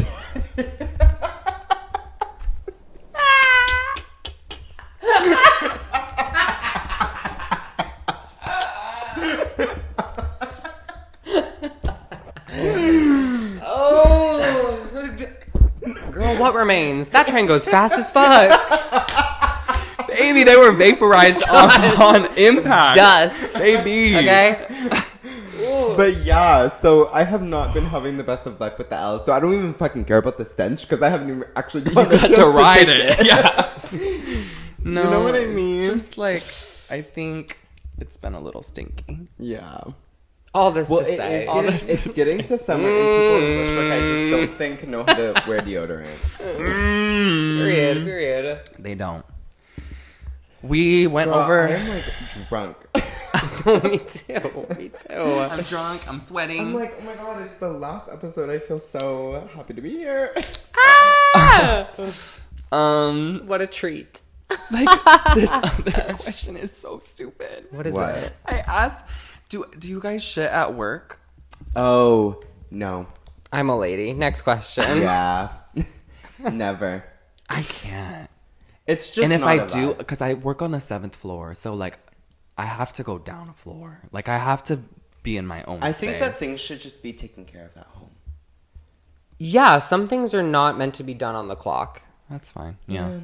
A: Girl, what remains? That train goes fast as fuck.
B: baby, they were vaporized on impact.
A: Dust.
B: Baby.
A: Okay?
C: But yeah, so I have not been having the best of luck with the L. So I don't even fucking care about the stench because I haven't even actually
B: You got to ride it. Yeah. No,
C: You know what I mean?
B: It's just like, I think it's been a little stinky.
C: Yeah.
A: All this
C: Well,
A: to say.
C: it's getting to summer and people in Bushwick I just don't think know how to wear deodorant.
A: Period.
B: They don't. We went
C: Girl,
B: over.
C: I'm like drunk.
A: Me too. Me too.
B: I'm drunk. I'm sweating.
C: I'm like, oh my god, it's the last episode. I feel so happy to be here.
A: What a treat.
B: like this other question is so stupid.
A: What is
C: What?
A: it?
B: I asked, do you guys shit at work?
C: Oh, no.
A: I'm a lady. Next question.
C: Yeah. Never.
B: I can't.
C: It's just
B: And if
C: not
B: I
C: a
B: do,
C: vibe.
B: because I work on the 7th floor, so like I have to go down a floor. Like I have to be in my own
C: I think
B: space.
C: that things should just be taken care of at home.
A: Yeah, some things are not meant to be done on the clock.
B: That's fine. Yeah.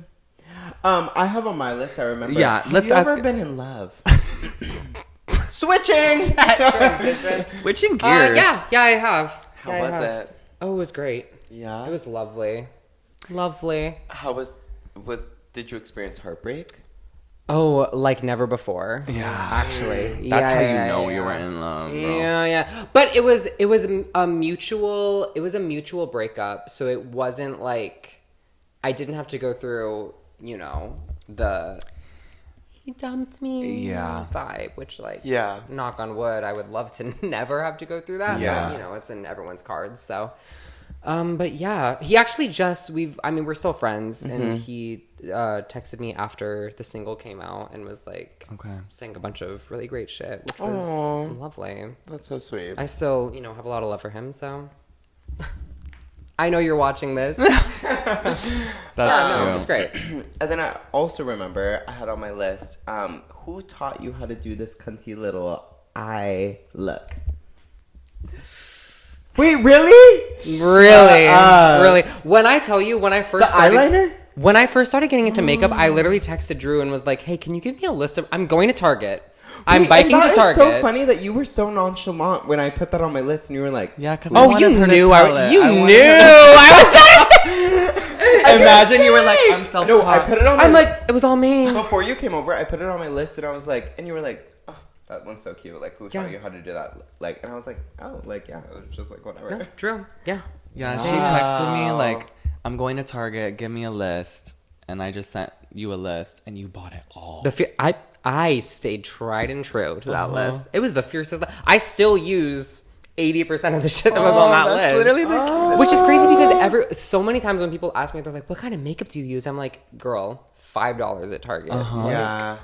C: I have on my list, I remember.
B: Yeah,
C: Have
B: let's
C: you
B: ask-
C: ever been in love? Switching!
B: Switching gears.
A: Yeah, I have.
C: How
A: Yeah, I
C: was
A: have.
C: it?
A: Oh, it was great.
C: Yeah.
A: It was lovely. Lovely.
C: How did you experience heartbreak?
A: Oh, like never before.
B: Yeah.
A: Actually.
B: That's how you
A: Yeah,
B: know
A: yeah.
B: you were in love, bro.
A: Yeah. But it was a mutual breakup, so it wasn't like I didn't have to go through, the he dumped me vibe, which
C: Yeah.
A: knock on wood, I would love to never have to go through that.
C: Yeah.
A: But, it's in everyone's cards, so but yeah, he actually we're still friends, and he texted me after the single came out and was like, saying a bunch of really great shit, which was lovely.
C: That's so sweet.
A: I still, have a lot of love for him, so I know you're watching this.
B: That's
A: It's great.
C: And then I also remember I had on my list, who taught you how to do this cunty little eye look? Wait, really?
A: Really. When I tell you, when I first
C: eyeliner?
A: When I first started getting into makeup, I literally texted Drew and was like, "Hey, can you give me a list of? I'm going to Target. I'm biking to Target."
C: That is so funny that you were so nonchalant when I put that on my list, and you were like,
B: Yeah, because
A: You knew.
B: Imagine you were like, I'm self-taught.
C: No, I put it on.
A: I'm like, it was all me.
C: Before you came over, I put it on my list, and I was like, and you were like, oh, that one's so cute. Like, who taught you how to do that? Like, and I was like, oh, like, yeah, it was just like whatever.
A: No, Drew. Yeah.
B: Yeah, she texted me like, I'm going to Target, give me a list. And I just sent you a list and you bought it all.
A: I stayed tried and true to that list. It was the fiercest. I still use 80% of the shit that was on that list.
B: Literally the
A: Which is crazy because so many times when people ask me, they're like, "What kind of makeup do you use?" I'm like, "Girl, $5 at Target."
C: Yeah.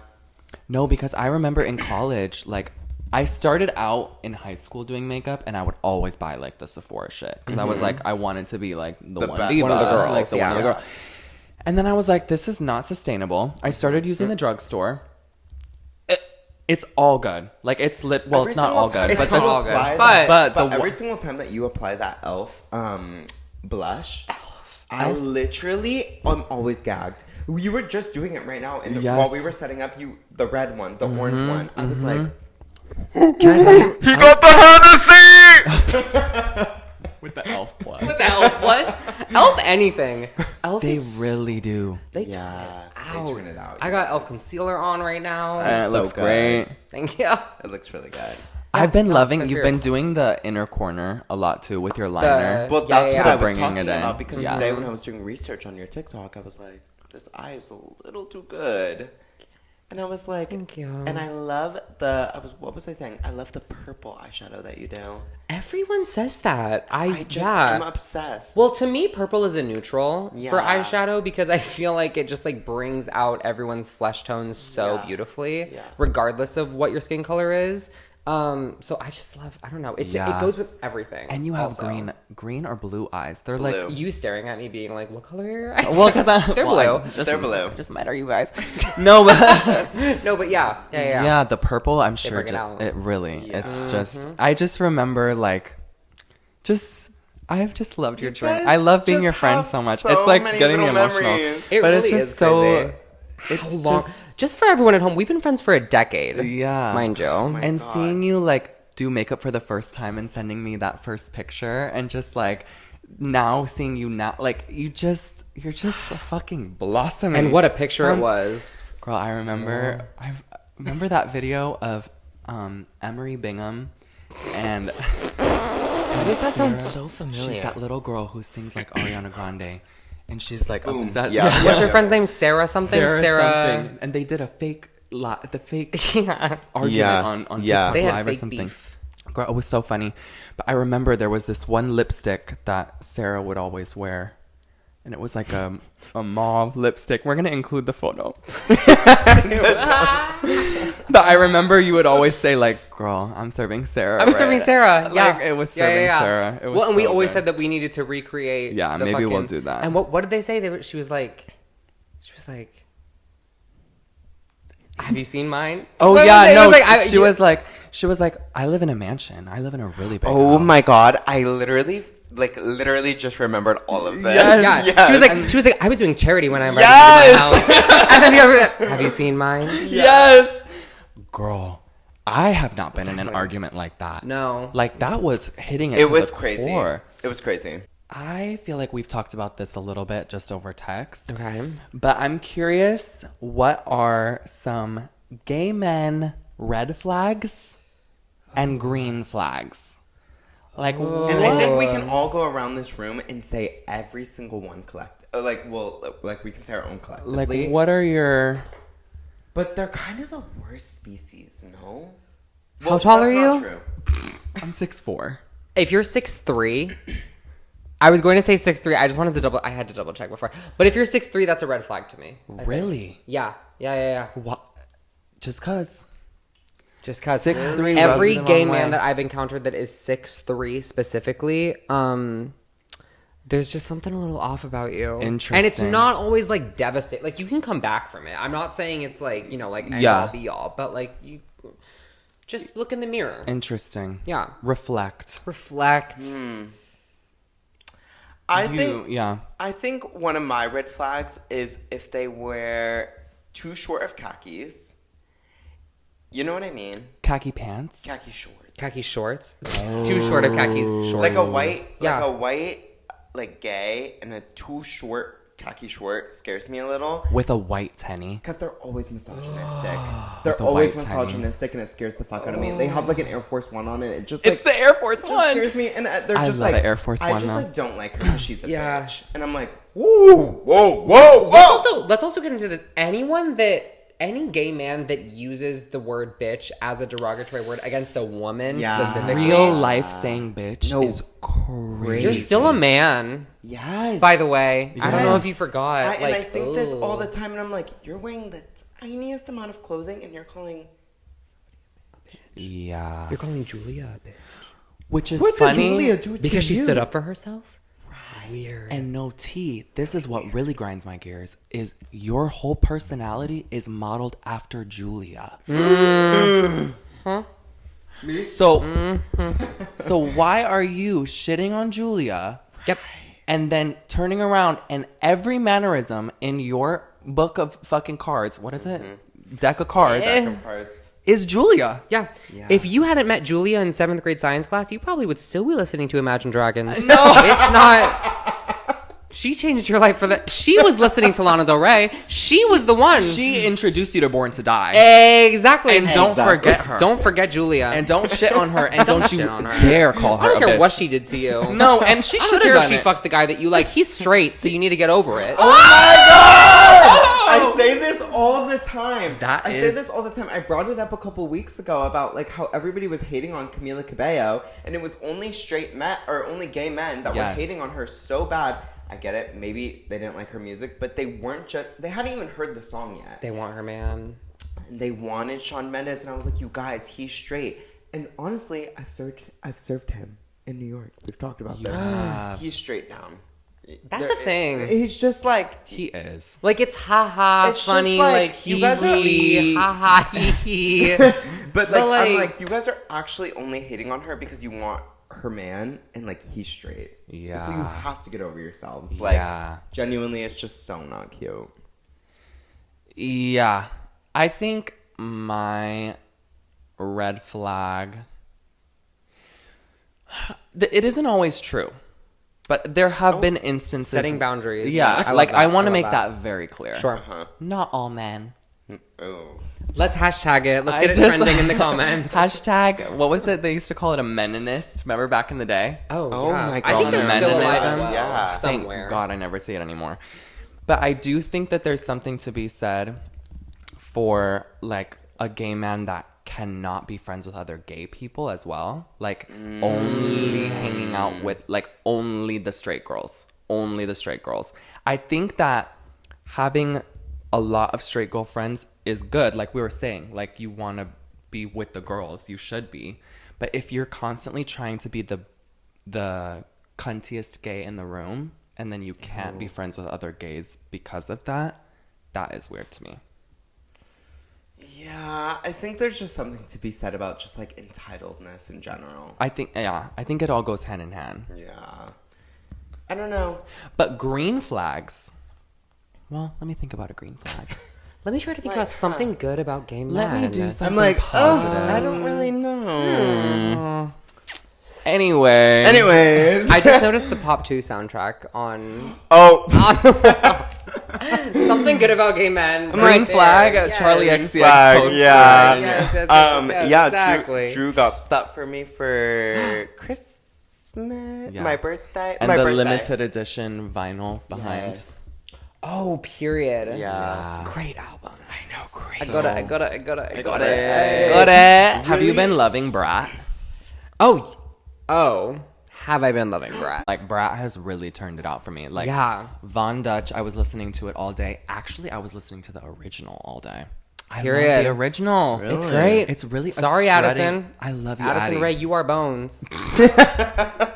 B: No, because I remember in college, like, I started out in high school doing makeup, and I would always buy like the Sephora shit because I was like, I wanted to be like the one
C: best.
B: diva,
A: One of the girls,
B: like the one of the
A: yeah.
B: girls. And then I was like, this is not sustainable. I started using the drugstore. It's all good. Like, it's lit. Well, it's not all good.
A: It's
B: But
A: not
B: this,
A: all good.
C: But
B: the
C: every single time that you apply that elf blush, I literally am always gagged. You were just doing it right now, and while we were setting up the red one, the orange one, I was like,
A: Can I tell you?
C: he got the Hennessy!
B: with the elf blood.
A: With the elf blood? Elf anything. Elf
B: They
A: is...
B: really do.
A: They
C: Yeah,
A: turn it
C: they turn it out.
A: I got elf concealer on right now.
B: And it
C: so
B: looks
C: good.
B: great.
A: Thank you.
C: It looks really good.
B: I've been loving.
A: I'm
B: You've
A: fierce.
B: been doing the inner corner a lot too with your liner.
C: Well,
A: Yeah,
C: that's
A: yeah,
C: what
A: yeah.
C: I was
B: Bringing
C: talking
B: it in.
C: about because
B: Yeah.
C: today when I was doing research on your TikTok, I was like, this eye is a little too good. And I was like,
A: Thank you.
C: And I love what was I saying? I love the purple eyeshadow that you do.
A: Everyone says that.
C: I just am obsessed.
A: Well, to me, purple is a neutral for
C: Yeah.
A: eyeshadow because I feel like it just like brings out everyone's flesh tones so
C: Yeah.
A: beautifully,
C: Yeah.
A: regardless of what your skin color is. So I just love. I don't know. It goes with everything.
B: And you have
A: also.
B: green or blue eyes. They're
C: Blue.
B: like
A: You staring at me, being like, "What color are your eyes?"
B: well, because
A: they're blue.
C: They're blue.
B: Just matter, you guys. No, but
A: No, but yeah.
B: yeah, the purple. I'm sure
A: bring it out.
B: it really.
C: Yeah.
B: It's just. I just remember like, I've just loved your journey.
C: guys
B: I love being
C: just
B: your friend
C: have
B: so much.
C: so
B: It's like
C: many
B: getting me
C: little
B: emotional.
C: memories.
A: It
B: but
A: really
B: it's just
A: is
B: so.
A: crazy.
B: It's
A: How long?
B: just
A: Just for everyone at home, we've been friends for a decade.
B: yeah,
A: mind you.
B: and
C: God.
B: seeing you like do makeup for the first time and sending me that first picture and just like now seeing you now like you're just a fucking blossom.
A: And what a picture it was.
B: Girl, I remember that video of Emery Bingham and
C: Why does that sound so familiar?
B: she's that little girl who sings like Ariana Grande and she's like
C: Boom.
B: upset.
C: Yeah.
A: What's her friend's name? Sarah something?
B: Something. And they did a fake
A: Yeah.
B: argument
C: Yeah.
B: on
C: Yeah.
B: TikTok
A: They had
B: Live or
A: fake
B: something.
A: beef.
B: Girl, it was so funny. But I remember there was this one lipstick that Sarah would always wear. And it was like a mauve lipstick. We're going to include the photo. But I remember you would always say like, girl, I'm serving Sarah.
A: I'm serving Sarah. Yeah.
B: Like, it was serving Sarah. It was
A: well, and we
B: so
A: always
B: good.
A: said that we needed to recreate.
B: Yeah,
A: the
B: maybe we'll do that.
A: And what did they say? She was like, have you seen mine?
B: Oh
A: What
B: yeah,
A: was it? It
B: no.
A: was like,
B: She was like, I live in a mansion. I live in a really big
C: Oh
B: house.
C: my God. I literally just remembered all of this.
B: Yes.
A: Yeah. She was like, I was doing charity when I invited
C: Yes.
A: you to my house. And then the other, have you seen mine?
B: Yes. Girl, I have not been in an argument like that.
A: No.
B: Like that was hitting it.
C: It
B: to
C: was
B: the
C: crazy.
B: core.
C: It was crazy.
B: I feel like we've talked about this a little bit just over text.
A: Okay.
B: But I'm curious, what are some gay men red flags and green flags? Like,
C: And I think we can all go around this room and say every single one we can say our own collectively.
B: like what are your...
C: But they're kind of the worst species, no?
A: How tall
C: that's
A: are
C: not
A: you?
C: True.
B: I'm 6'4".
A: If you're 6'3", I was going to say 6'3". I just wanted to I had to double check before. But if you're 6'3", that's a red flag to me. I think.
B: Really?
A: Yeah.
B: What? Just cause.
A: Just cause
B: 6'3"
A: every
B: rubs you the
A: gay
B: wrong
A: man
B: way.
A: that I've encountered that is 6'3" specifically, there's just something a little off about you. And it's
B: Interesting.
A: not always like devastating. Like you can come back from it. I'm not saying it's like, like end
B: Yeah.
A: all be all, but like you just look in the mirror.
B: Interesting.
A: Yeah.
B: Reflect.
A: Reflect.
C: I think
B: Yeah.
C: I think one of my red flags is if they wear too short of khakis. You know what I mean?
B: Khaki pants.
C: Khaki shorts.
A: Khaki shorts. Too short of khakis shorts.
C: Like a white,
A: Yeah.
C: like gay and a too short khaki short scares me a little.
B: With a white tenny.
C: Because they're always misogynistic. They're
B: With a
C: always
B: white tenny.
C: misogynistic and it scares the fuck out of me. They have like an Air Force One on it. It just
B: It's the Air Force
C: just
B: One.
C: scares me. And they're
B: I
C: just
B: love
C: like,
B: an Air Force
C: I
B: One,
C: just
B: though.
C: like don't like her because she's a
A: Yeah.
C: bitch. And I'm like, whoa.
A: Let's also get into this. Any gay man that uses the word bitch as a derogatory word against a woman
C: Yeah.
A: specifically,
B: Real life saying bitch
C: No.
B: is crazy.
A: you're still a man.
C: Yes.
A: By the way, I don't know
C: Yes.
A: if you forgot.
C: And I think this all the
A: ugh.
C: time, and I'm like, you're wearing the tiniest amount of clothing, and you're calling.
B: Yeah.
A: You're calling Julia a bitch
B: Which is
C: What did
B: funny.
C: Julia do to
A: because she
C: you?
A: stood up for herself. Weird.
B: And no tea. This is what really grinds my gears. Is your whole personality is modeled after Julia.
A: Huh?
C: Me?
B: So why are you shitting on Julia?
A: Yep.
B: And then turning around and every mannerism in your book of fucking cards, what is it? Deck of cards. Is Julia.
A: Yeah.
C: Yeah.
A: If you hadn't met Julia in 7th grade science class, you probably would still be listening to Imagine Dragons. No, it's not. She changed your life for that. She was listening to Lana Del Rey. She was the one.
B: She introduced you to Born to Die.
A: Exactly.
B: And don't forget her.
A: Don't forget Julia.
B: And don't shit on her. And don't you
A: shit on her.
B: dare call her
A: I don't
B: a
A: care
B: bitch.
A: what she did to you.
B: No, and she
A: I don't
B: should
A: care
B: have
A: if
B: done
A: she
B: it.
A: fucked the guy that you like. He's straight, so you need to get over it.
C: Oh my god! I say this all the time.
B: That
C: I
B: is-
C: say this all the time. I brought it up a couple weeks ago about like how everybody was hating on Camila Cabello, and it was only straight men or only gay men that were
B: Yes.
C: hating on her so bad. I get it. Maybe they didn't like her music, but they weren't just. They hadn't even heard the song yet.
A: They want her, man.
C: And they wanted Shawn Mendes, and I was like, "You guys, he's straight." And honestly, I've served him in New York. We've talked about this. He's straight down.
A: That's the thing.
C: He's just like
B: He is.
A: Like, it's ha-ha,
C: It's
A: funny,
C: just
A: like,
C: you guys are
A: ha-ha, hee-hee.
C: But
A: But,
C: I'm
A: like-
C: like, you guys are actually only hating on her because you want her man, and like he's straight.
B: Yeah.
C: And so you have to get over yourselves. Like,
B: Yeah.
C: genuinely, it's just so not cute.
B: Yeah. I think my red flag. It isn't always true. But there have been instances.
A: Setting boundaries.
B: Yeah.
A: I love
B: like,
A: that.
B: I want to
A: love
B: make that very clear.
A: Sure.
C: Uh-huh.
B: Not all men.
C: Oh.
A: Let's hashtag it. Let's get it
B: just-
A: trending in the comments.
B: Hashtag, what was it? They used to call it a meninist. Remember back in the day?
A: Oh, yeah.
C: my
A: I
C: God.
A: think they're still alive
B: Feminism.
C: Yeah.
A: somewhere.
B: Thank God I never see it anymore. But I do think that there's something to be said for like a gay man that cannot be friends with other gay people as well. Like only hanging out with like only the straight girls. Only the straight girls. I think that having a lot of straight girlfriends is good. Like we were saying, like you want to be with the girls, you should be. But if you're constantly trying to be the cuntiest gay in the room and then you can't be friends with other gays because of that, that is weird to me.
C: Yeah, I think there's just something to be said about just like entitledness in general.
B: I think it all goes hand in hand.
C: Yeah. I don't know.
B: But green flags. Well, let me think about a green flag.
A: Let me try to think
C: Like,
A: about something good about gay men.
B: Let me do something
C: I'm like,
B: positive.
C: I don't really know.
B: Anyway.
C: Anyways.
A: I just noticed the Pop 2 soundtrack on
C: Oh.
A: something good about gay men.
B: Green
A: right there.
B: flag,
A: Yes.
B: Charlie XCX
C: Flag,
B: poster.
C: yeah.
A: Yes,
C: Yeah,
A: exactly.
C: Drew got that for me for Christmas,
B: Yeah.
C: my birthday,
B: And
C: my
B: the
C: birthday.
B: limited edition vinyl behind.
C: Yes.
A: Oh, period.
C: Yeah.
A: Great album.
C: I know, great.
A: I got it.
C: got it.
A: Got it.
B: Have you been loving Brat?
A: Oh. Have I been loving Brat?
B: Like, Brat has really turned it out for me. Like,
A: Yeah.
B: Von Dutch, I was listening to it all day. Actually, I was listening to the original all day. I
A: Period.
B: love the original.
A: It's great.
B: It's really a
A: Sorry,
B: strutting-
A: Addison.
B: I love you,
A: Addison
B: Addie.
A: Rae, you are bones.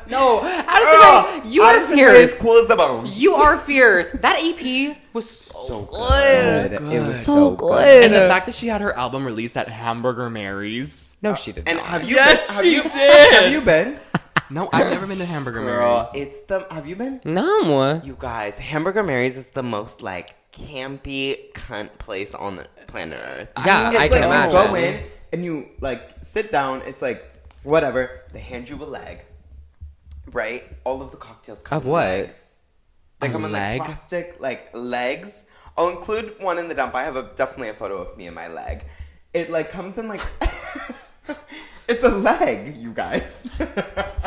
A: No, Addison Rae, you are
C: Addison Rae is
A: fierce.
C: cool as the bone.
A: You are fierce. That EP was so good.
C: It was
A: So good.
B: And the fact that she had her album released at Hamburger Mary's.
A: No, she did
C: And
A: not.
C: have you
B: Yes,
C: been?
B: she did.
C: Have you been?
B: No, I've never been to Hamburger
C: Girl,
B: Mary's.
C: it's the. Have you been?
A: No.
C: You guys, Hamburger Mary's is the most like campy cunt place on the planet Earth.
A: Yeah,
C: It's
A: I
C: like
A: can
C: you
A: imagine.
C: go in and you like sit down. It's like whatever. They hand you a leg, right? All of the cocktails come
A: Of
C: in
A: what?
C: legs. They
B: A
C: come in
B: leg?
C: like plastic like legs. I'll include one in the dump. I have definitely a photo of me and my leg. It like comes in like. It's a leg, you guys.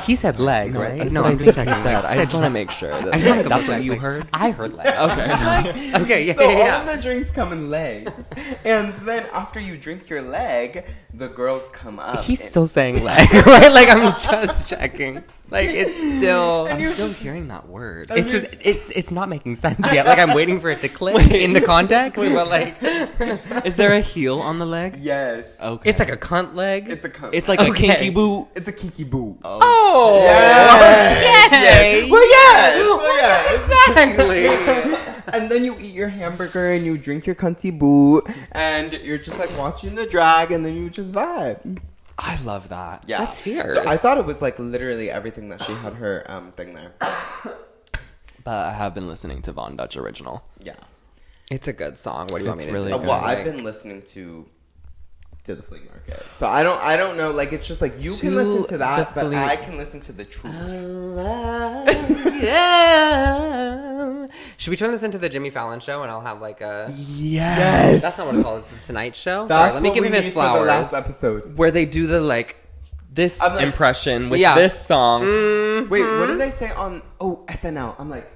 A: He said leg,
B: No,
A: right?
B: that's
A: No,
B: what
A: I'm
B: I
A: just
B: think
A: checking.
B: he said. I just want to make sure that
A: I just wanna
B: that's
A: double
B: what
A: check.
B: you heard.
A: I heard leg.
B: Okay.
A: Okay, yeah,
C: So
A: yeah,
C: all
A: yeah.
C: of the drinks come in legs, and then after you drink your leg, the girls come up.
A: He's
C: and-
A: still saying leg, right? Like, I'm just checking. Like, it's still...
B: I'm still hearing that word.
A: It's just, it's not making sense yet. Like, I'm waiting for it to click in the context, but like...
B: Is there a heel on the leg?
C: Yes.
B: Okay.
A: It's like a cunt leg.
C: It's a cunt.
B: It's like
A: Okay.
B: a kinky boot.
C: It's a kiki boot.
A: Oh, Oh,
C: Yes.
A: okay.
C: Well, yes.
A: Exactly.
C: And then you eat your hamburger and you drink your cunty boo and you're just like watching the drag and then you just vibe.
B: I love that.
C: Yeah.
A: That's fierce.
C: So I thought it was like literally everything that she had her thing there.
B: But I have been listening to Von Dutch original.
C: Yeah.
A: It's a good song. What do you want
B: It's
A: me to
B: really
A: do?
B: good.
C: Well, I've been listening to the Flea Market. So I don't know, like it's just like you can listen to that, but I can listen to the truth.
A: Yeah. Should we turn this into the Jimmy Fallon show and I'll have like a
B: Yes.
A: That's not what it's called. It's the Tonight Show.
C: That's
A: Sorry, let me
C: what
A: give
C: we
A: him his
C: need
A: flowers.
C: for the last episode.
B: Where they do the like this
C: I'm like-
B: impression with
A: Yeah.
B: this song.
C: Wait, what did they say on SNL? I'm like,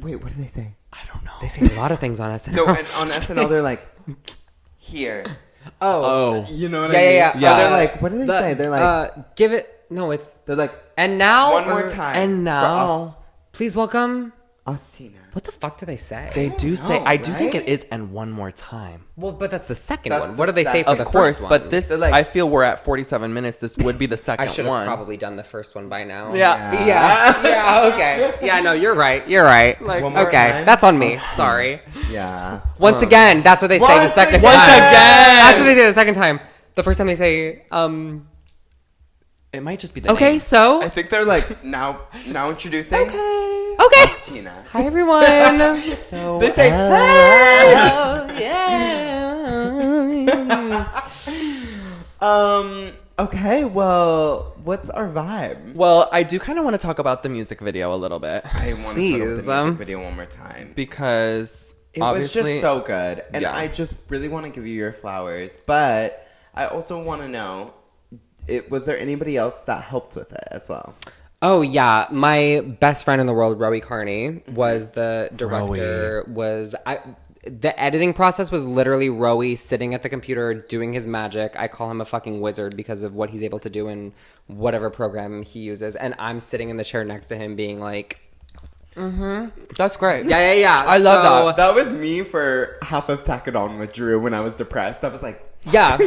C: wait, what did they say?
B: I don't know.
A: They say a lot of things on SNL.
C: No, and on SNL they're like, here.
B: Oh.
C: You know what
A: Yeah,
C: I mean?
A: yeah, yeah.
C: They're like, what do they say? They're like,
A: give it. No, it's.
C: they're like,
A: And now.
C: one more time.
B: And now
A: Please welcome.
C: AUSTINA.
A: What the fuck do they say?
B: they do say.
C: know,
B: I do think
C: right?
B: it is. And one more time.
A: Well, but that's the second
C: That's
A: one.
C: the
A: What do they say for
B: Of
A: the
B: course,
A: first one?
B: but this.
C: They're like-
B: I feel we're at 47 minutes. This would be the second
A: I should have
B: one.
A: probably done the first one by now.
B: Yeah.
A: Yeah. Okay. Yeah. No, you're right. You're right. Like,
C: One more
A: okay,
C: time.
A: that's on me. Sorry.
C: Yeah.
A: Once again, that's what they say the
C: Once
A: second
C: again!
A: time.
C: Once again!
A: That's what they say the second time. The first time they say,
B: It might just be the
A: okay,
B: name.
A: so.
C: I think they're like, now introducing
A: Okay.
C: AUSTINA.
A: Hi, everyone. So,
C: They say,
A: yeah.
C: Okay, well, what's our vibe?
B: Well, I do kind of want to talk about the music video a little bit
C: I want to talk about
A: Please,
C: the music video one more time.
B: because
C: It was
B: obviously
C: just so good. And
B: Yeah.
C: I just really want to give you your flowers. But I also want to know, was there anybody else that helped with it as well?
A: Oh, yeah. My best friend in the world, Rowie Carney, was the director. The editing process was literally Rowie sitting at the computer doing his magic. I call him a fucking wizard because of what he's able to do in whatever program he uses. And I'm sitting in the chair next to him being like,
B: that's great.
A: yeah.
B: I love that.
C: That was me for half of Tack It On with Drew when I was depressed. I was like,
A: Yeah,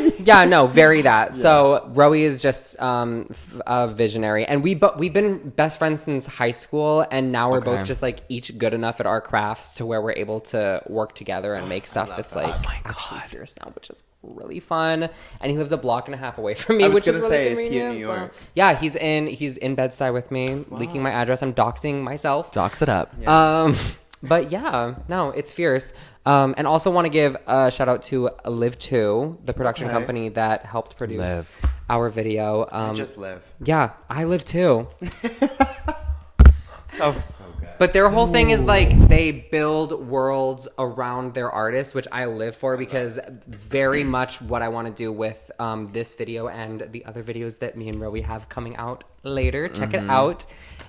A: no, very that. Yeah. So Rowie is just a visionary, and we've been best friends since high school, and now we're both just like each good enough at our crafts to where we're able to work together and make stuff that's like actually fierce now, which is really fun. And he lives a block and a half away from me, which is really convenient.
C: Is he in New York?
A: Yeah, he's in Bed-Stuy with me, leaking my address. I'm doxing myself.
B: Dox it up.
C: Yeah.
A: But yeah, no, it's fierce. And also want to give a shout out to Live 2, the production company that helped produce our video.
C: I just live.
A: Yeah, I live too.
C: That was so good.
A: But their whole thing is like they build worlds around their artists, which I live for because very much what I want to do with this video and the other videos that me and Rowie have coming out later. Check it out.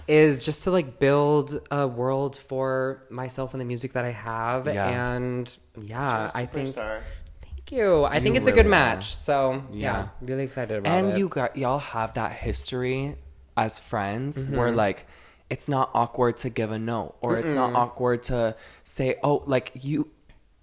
A: Is just to like build a world for myself and the music that I have.
B: Yeah.
A: And yeah, I think.
C: Superstar.
A: Thank you. I think it's a
B: really
A: good
B: are.
A: match. So yeah, really excited about it.
B: And y'all have that history as friends where like it's not awkward to give a no, or it's not awkward to say, oh, like you,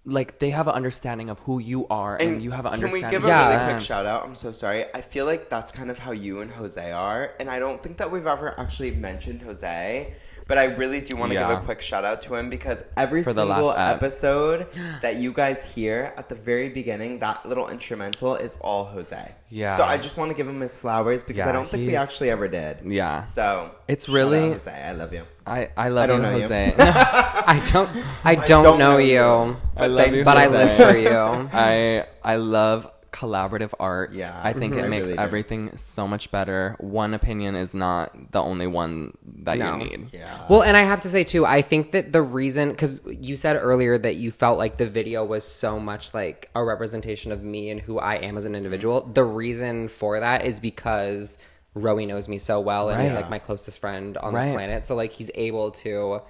B: like they have an understanding of who you are, and you have an
C: Can we
B: understanding.
C: give a
A: Yeah.
C: really quick shout out? I'm so sorry. I feel like that's kind of how you and Jose are, and I don't think that we've ever actually mentioned Jose, but I really do want to give
B: Yeah.
C: a quick shout out to him because every
B: For the
C: single
B: last ep.
C: episode that you guys hear at the very beginning, that little instrumental is all Jose.
B: Yeah.
C: So I just want to give him his flowers because
B: Yeah,
C: I don't think we
B: he's-
C: actually ever did.
B: Yeah.
C: So
B: It's
C: shout
B: really-
C: out, Jose. I love you.
B: I love
C: I don't
B: you,
C: know you.
B: Jose.
A: I don't know you.
B: I love you,
A: But I
B: Jose.
A: live for you.
B: I love collaborative art.
C: Yeah.
B: I think
C: I
B: it makes
C: really do.
B: everything so much better. One opinion is not the only one that
A: No.
B: you need.
C: Yeah.
A: Well, and I have to say too, I think that the reason, because you said earlier that you felt like the video was so much like a representation of me and who I am as an individual. The reason for that is because Rowie knows me so well and is
B: Right.
A: like my closest friend on
B: Right.
A: this planet. So like he's able to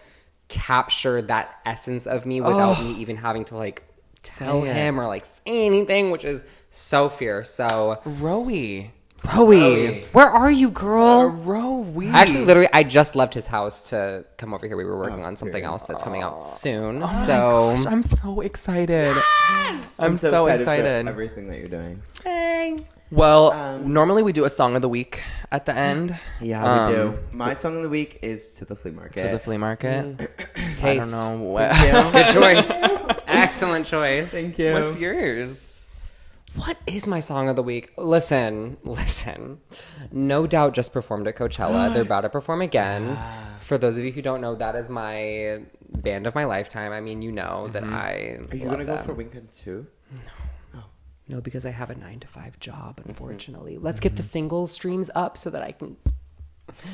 A: capture that essence of me without me even having to like tell
B: Say it.
A: him or like say anything, which is so fierce. So
B: Rowie.
A: Rowie, where are you, girl?
B: Rowie.
A: Actually, literally, I just left his house to come over here. We were working on something else that's coming out soon.
B: Oh
A: so,
B: my gosh, I'm so excited. I'm so
C: excited
B: excited.
C: for everything that you're doing.
A: Thanks.
B: Well, normally we do a song of the week at the end.
C: Yeah, we do. My song of the week is To the Flea Market.
B: To the Flea Market.
A: Taste.
B: I don't know what.
A: Good choice. Excellent choice.
C: Thank you.
B: What's yours?
A: What is my song of the week? Listen. No Doubt just performed at Coachella. They're about to perform again. For those of you who don't know, that is my band of my lifetime. I mean, you know that I
C: Are you going to go for Winkin' too?
A: No, because I have a 9-to-5 job, unfortunately. Let's get the single streams up so that I can...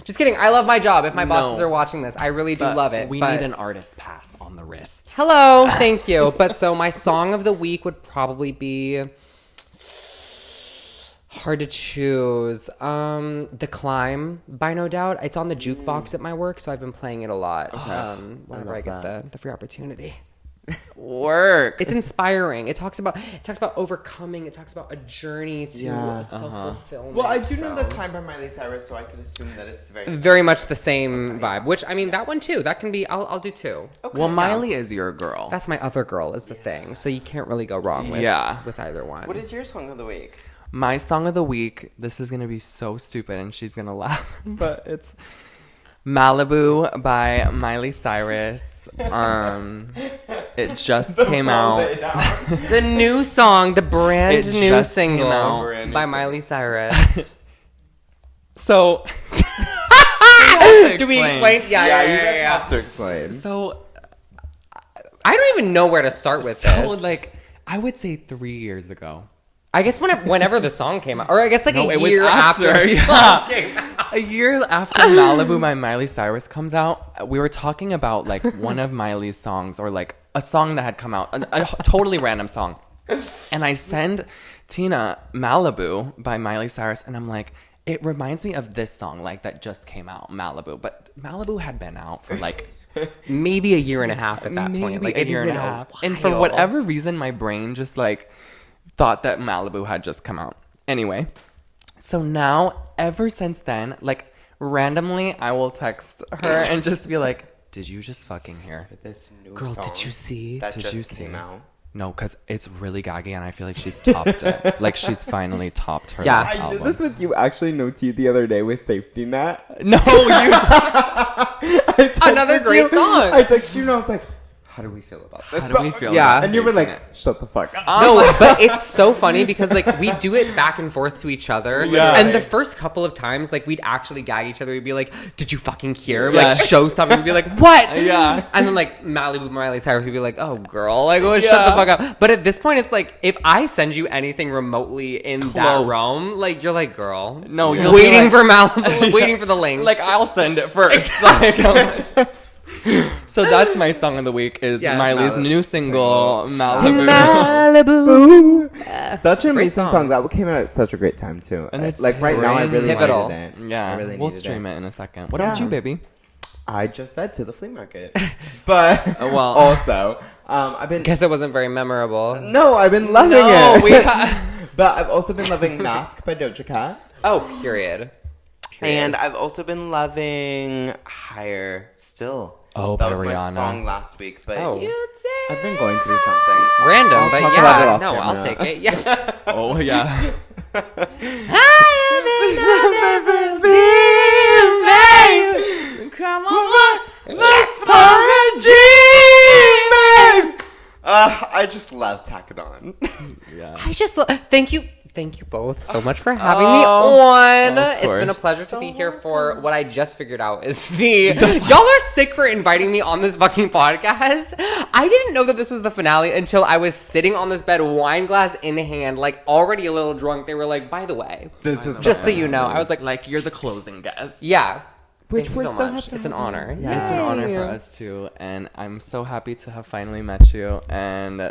A: Just kidding. I love my job. If my bosses are watching this, I really do love it.
B: We need an artist pass on the wrist.
A: Hello. Thank you. But so my song of the week would probably be... Hard to choose. The Climb by No Doubt. It's on the jukebox at my work, so I've been playing it a lot whenever I get the free opportunity.
B: Work.
A: It's inspiring. It talks about overcoming. It talks about a journey to self-fulfillment.
C: Well, I do know The Climb by Miley Cyrus, so I could assume that it's
A: very much the same vibe. Which, I mean, that one too. That can be. I'll do two.
C: Okay,
B: Well, Miley is your girl.
A: That's my other girl. Is the thing. So you can't really go wrong with either one.
C: What is your song of the week?
B: My song of the week, this is going to be so stupid and she's going to laugh, but it's Malibu by Miley Cyrus. It just came out.
A: The new song, the brand new single by
C: new
A: Miley Cyrus.
B: So,
A: do we explain? Yeah,
C: You have to explain.
B: So,
A: I don't even know where to start with this.
B: like, I would say 3 years ago.
A: I guess whenever the song came out, or I guess like
B: No,
A: a
B: it was
A: year after the song came out.
B: A year after Malibu by Miley Cyrus comes out, we were talking about like one of Miley's songs or like a song that had come out, a totally random song. And I send Tina Malibu by Miley Cyrus and I'm like, it reminds me of this song like that just came out, Malibu. But Malibu had been out for like
A: maybe a year and a half at that point. Like
B: a year and a half. And for whatever reason, my brain just like thought that Malibu had just come out. Anyway, so now, ever since then, like, randomly, I will text her and just be like, did you just fucking hear?
C: This new
A: Girl,
C: song
A: did you see?
C: that
B: Did
C: just
B: you see?
C: came out?
B: No, because it's really gaggy and I feel like she's topped it. Like, she's finally topped her
A: Yeah.
B: last
C: I
B: album.
C: did this with you actually no tea the other day with Safety Net.
B: No, you...
A: Another great song.
C: I texted you and I was like, how do we feel about this
B: How do
C: song?
B: we feel
A: Yeah.
B: about
C: And you were
B: Safety
C: like,
B: Net?
C: shut the fuck up.
A: No, but it's so funny because like we do it back and forth to each other.
B: Yeah.
A: And the first couple of times, like we'd actually gag each other. We'd be like, "Did you fucking hear?"
B: Yeah.
A: Like show something. We'd be like, "What?"
B: Yeah.
A: And then like Malibu Miley Cyrus would be like, "Oh girl, like shut the fuck up." But at this point, it's like if I send you anything remotely in that
B: Close.
A: realm, like you're like, "Girl,
B: No,
A: you're
B: you'll be
A: waiting
B: like-
A: for Malibu, waiting for the link."
B: Like, I'll send it first. Like, I'm like- so that's my song of the week is
A: Yeah,
B: Miley's
C: Malibu.
B: new single, Malibu.
A: Malibu.
C: Such an amazing
A: song.
C: song. That came out at such a great time too.
B: And it's
C: like right now, I really
A: pivotal.
C: needed it.
B: Yeah,
C: I really
B: we'll
C: needed
B: stream
C: it.
B: it in a second. What about you, baby?
C: I just said To the Flea Market, but
B: well-
C: also I've been
A: Guess it wasn't very memorable.
C: no, I've been loving
B: No,
C: it. But I've also been loving Mask by Doja Cat.
A: Oh, period.
C: And I've also been loving Higher Still.
B: Oh,
C: that
B: by
C: was my
B: Rihanna.
C: song last week, but
A: Oh.
C: I've been going through something.
A: Random, but
C: talk about it
A: yeah,
C: off
A: no,
C: camera.
A: I'll take it. Yeah.
B: Oh yeah.
A: Come on, let's
C: I just love Tack It On.
B: Yeah.
A: I just thank you both so much for having me on.
B: of
A: It's been a
B: course.
A: pleasure to be here for what I just figured out is y'all are sick for inviting me on this fucking podcast. I didn't know that this was the finale until I was sitting on this bed, wine glass in hand, like already a little drunk. They were like, by the way,
B: This is
A: just so you know, I was like,
B: like you're the closing guest.
A: yeah.
C: Which
A: Thank you
C: we're
A: so
C: so
A: much.
C: happy
A: It's an
C: to have
A: honor.
C: you.
B: It's an honor for us too, and I'm so happy to have finally met you. And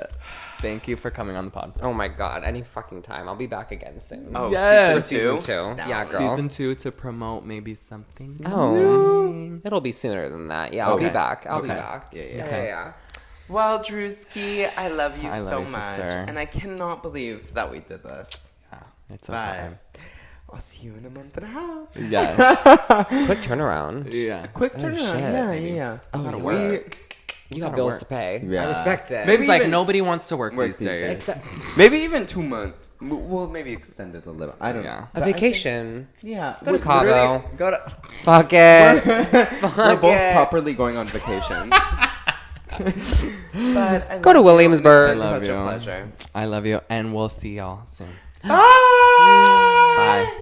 B: thank you for coming on the pod.
A: Oh my god, any fucking time. I'll be back again soon.
C: Oh,
B: Yes.
C: season
A: Season 2.
C: two?
A: Yeah, girl.
B: Season 2 to promote maybe something.
A: Oh, it'll be sooner than that. Yeah, I'll be
C: Okay.
A: back. I'll be
C: Okay.
A: back.
C: Yeah.
A: Yeah.
C: Well, Drewski, I love you
B: I love
C: so
B: you,
C: much.
B: sister.
C: And I cannot believe that we did this.
B: Yeah, it's
C: Bye.
B: okay.
C: I'll see you in a month and a half.
B: Yes.
A: Quick turnaround.
B: Yeah.
C: Quick turnaround.
A: shit.
C: Yeah.
A: Oh,
C: Gotta
A: yeah.
C: work.
A: You got bills to pay.
C: Yeah.
A: I respect it.
C: Maybe
B: It's like
C: even
B: nobody wants to work these days.
A: Except
C: maybe even 2 months. We'll maybe extend it a little. I don't know.
A: a
C: But I think-
A: vacation.
C: yeah.
A: Go to Cabo.
B: Go to.
A: Fuck it.
C: We're both properly going on vacations. But I
A: Go to
C: love you,
A: Williamsburg.
C: and it's been
B: I love
C: such a
B: you.
C: pleasure.
B: I love you, and we'll see y'all soon.
C: Bye.
B: Bye.